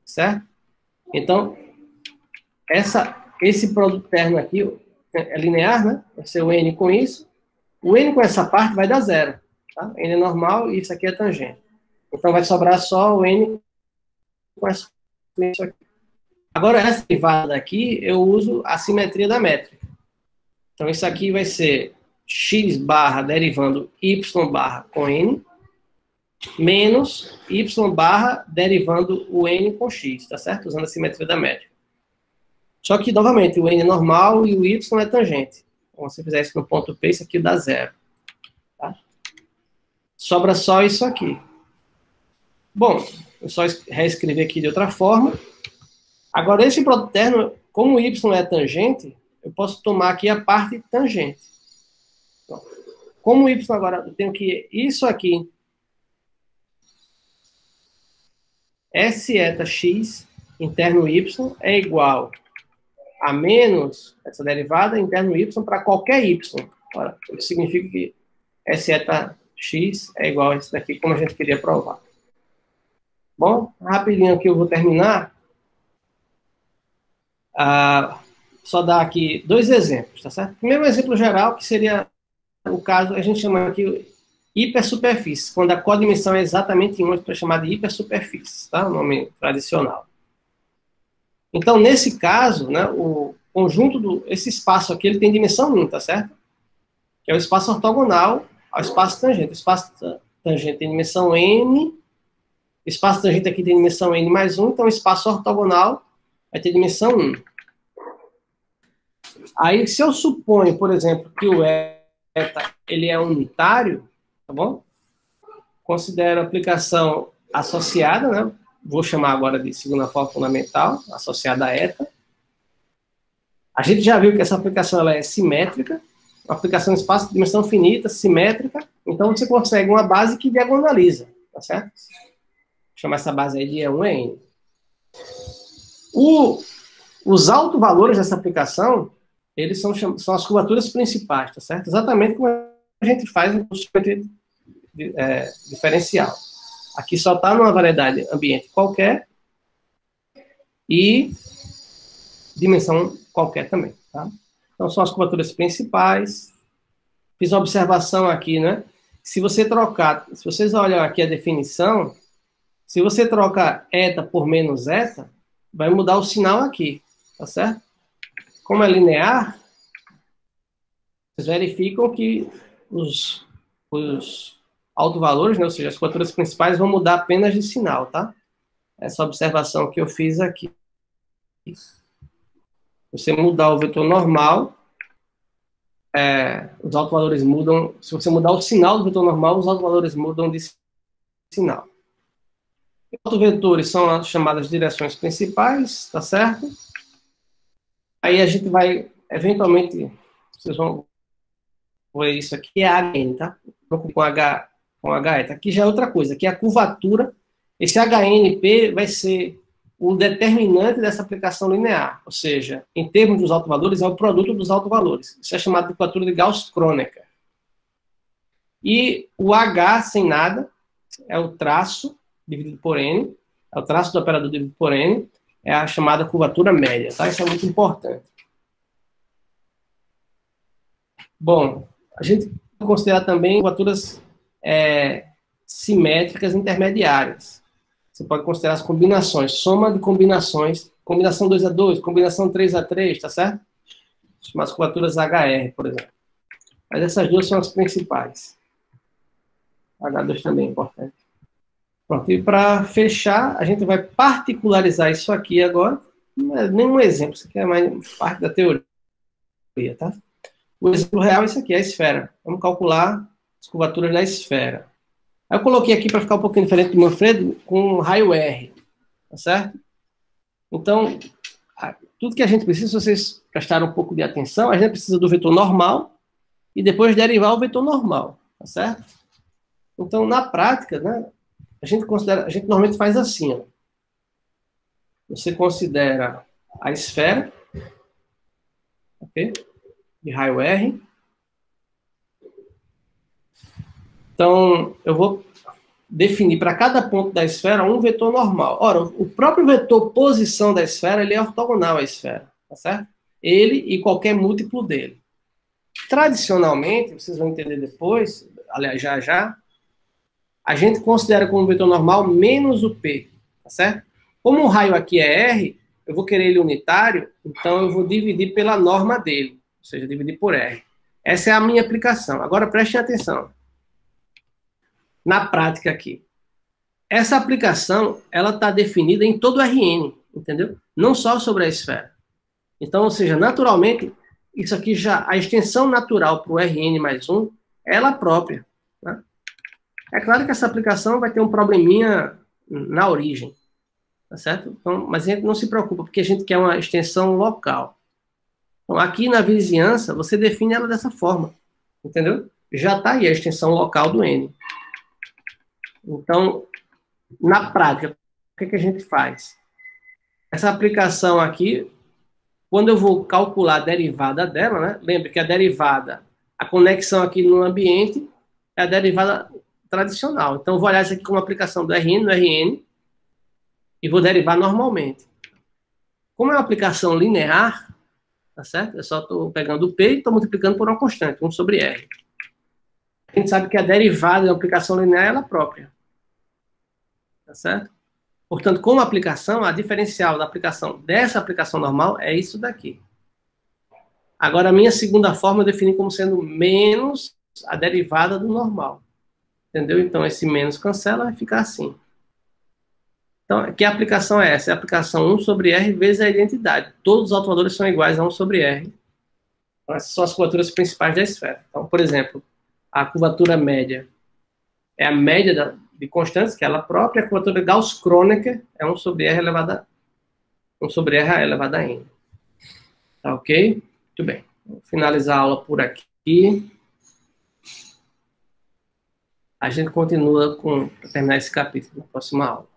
S1: certo? Então, esse produto terno aqui é linear, né? Vai ser o N com isso. O N com essa parte vai dar zero. Tá? N é normal e isso aqui é tangente. Então, vai sobrar só o N com isso aqui. Agora, essa derivada daqui, eu uso a simetria da métrica. Então, isso aqui vai ser x barra derivando y barra com n, menos y barra derivando o n com x, tá certo? Usando a simetria da métrica. Só que, novamente, o n é normal e o y é tangente. Então, se eu fizer isso no ponto P, isso aqui dá zero. Tá? Sobra só isso aqui. Bom, eu só reescrevi aqui de outra forma. Agora, esse produto terno, como o y é tangente, eu posso tomar aqui a parte tangente. Então, como o y agora, eu tenho que isso aqui, S eta x interno y é igual a menos essa derivada interno y para qualquer y. Ora, isso significa que S eta x é igual a isso daqui, como a gente queria provar. Bom, rapidinho aqui eu vou terminar. Só dar aqui dois exemplos, tá certo? Primeiro, um exemplo geral, que seria o caso, a gente chama aqui hipersuperfície, quando a codimensão é exatamente 1, a gente vai chamar de hipersuperfície, tá? O nome tradicional. Então, nesse caso, né, o conjunto esse espaço aqui, ele tem dimensão 1, tá certo? Que é o espaço ortogonal ao espaço tangente. O espaço tangente tem dimensão n, o espaço tangente aqui tem dimensão n mais 1, então o espaço ortogonal vai ter dimensão 1. Aí, se eu suponho, por exemplo, que o eta ele é unitário, tá bom? Considero a aplicação associada, né? Vou chamar agora de segunda forma fundamental, associada a eta. A gente já viu que essa aplicação ela é simétrica, uma aplicação de espaço de dimensão finita, simétrica, então você consegue uma base que diagonaliza, tá certo? Vou chamar essa base aí de E1 E1. Os autovalores dessa aplicação, eles são as curvaturas principais, tá certo? Exatamente como a gente faz no geometria diferencial. Aqui só está numa variedade ambiente qualquer e dimensão qualquer também, tá? Então, são as curvaturas principais. Fiz uma observação aqui, né? Se você trocar, se vocês olham aqui a definição, se você troca eta por menos eta, vai mudar o sinal aqui, tá certo? Como é linear, vocês verificam que os autovalores, né, ou seja, as curvaturas principais vão mudar apenas de sinal, tá? Essa observação que eu fiz aqui. Você mudar o vetor normal, os autovalores mudam. Se você mudar o sinal do vetor normal, os autovalores mudam de sinal. Autovetores são as chamadas direções principais, tá certo? Aí a gente vai, eventualmente, vocês vão ver isso aqui, é HN, tá? Com HE. Aqui já é outra coisa, aqui é a curvatura. Esse HNP vai ser o determinante dessa aplicação linear, ou seja, em termos dos autovalores, é o produto dos autovalores. Isso é chamado de curvatura de Gauss-Kronecker. E o H sem nada é o traço dividido por N, é o traço do operador dividido por N, é a chamada curvatura média, tá? Isso é muito importante. Bom, a gente pode considerar também curvaturas simétricas intermediárias. Você pode considerar as combinações, soma de combinações, combinação 2A2, combinação 3A3, tá certo? Chamadas curvaturas HR, por exemplo. Mas essas duas são as principais. H2 também é importante. Pronto, e para fechar, a gente vai particularizar isso aqui agora. Não é nenhum exemplo, isso aqui é mais parte da teoria, tá? O exemplo real é isso aqui, é a esfera. Vamos calcular as curvaturas da esfera. Aí eu coloquei aqui para ficar um pouquinho diferente do Manfredo, com raio R, tá certo? Então, tudo que a gente precisa, se vocês prestarem um pouco de atenção, a gente precisa do vetor normal e depois derivar o vetor normal, tá certo? Então, na prática, né, a gente normalmente faz assim, ó. Você considera a esfera, ok? De raio R. Então, eu vou definir para cada ponto da esfera um vetor normal. Ora, o próprio vetor posição da esfera, ele é ortogonal à esfera, tá certo? Ele e qualquer múltiplo dele. Tradicionalmente, vocês vão entender depois, aliás, já, a gente considera como vetor normal menos o P, tá certo? Como o raio aqui é R, eu vou querer ele unitário, então eu vou dividir pela norma dele, ou seja, dividir por R. Essa é a minha aplicação. Agora prestem atenção. Na prática aqui. Essa aplicação, ela está definida em todo o RN, entendeu? Não só sobre a esfera. Então, ou seja, naturalmente, isso aqui já, a extensão natural para o RN mais 1, é ela própria. Né? É claro que essa aplicação vai ter um probleminha na origem, tá certo? Então, mas a gente não se preocupa, porque a gente quer uma extensão local. Então, aqui na vizinhança, você define ela dessa forma, entendeu? Já está aí a extensão local do N. Então, na prática, o que a gente faz? Essa aplicação aqui, quando eu vou calcular a derivada dela, né? Lembre que a derivada, a conexão aqui no ambiente, é a derivada tradicional. Então, eu vou olhar isso aqui como aplicação do RN no RN e vou derivar normalmente. Como é uma aplicação linear, tá certo? Eu só estou pegando o P e estou multiplicando por uma constante, 1 sobre R. A gente sabe que a derivada da aplicação linear é ela própria. Tá certo? Portanto, como aplicação, a diferencial da aplicação dessa aplicação normal é isso daqui. Agora, a minha segunda forma eu defini como sendo menos a derivada do normal. Entendeu? Então, esse menos cancela, vai ficar assim. Então, que aplicação é essa? É a aplicação 1 sobre R vezes a identidade. Todos os autovalores são iguais a 1 sobre R. Então, essas são as curvaturas principais da esfera. Então, por exemplo, a curvatura média é a média de constantes, que é ela própria. A curvatura Gauss-Kronecker é 1 sobre R elevado a N. Tá ok? Muito bem. Vou finalizar a aula por aqui. A gente continua para terminar esse capítulo na próxima aula.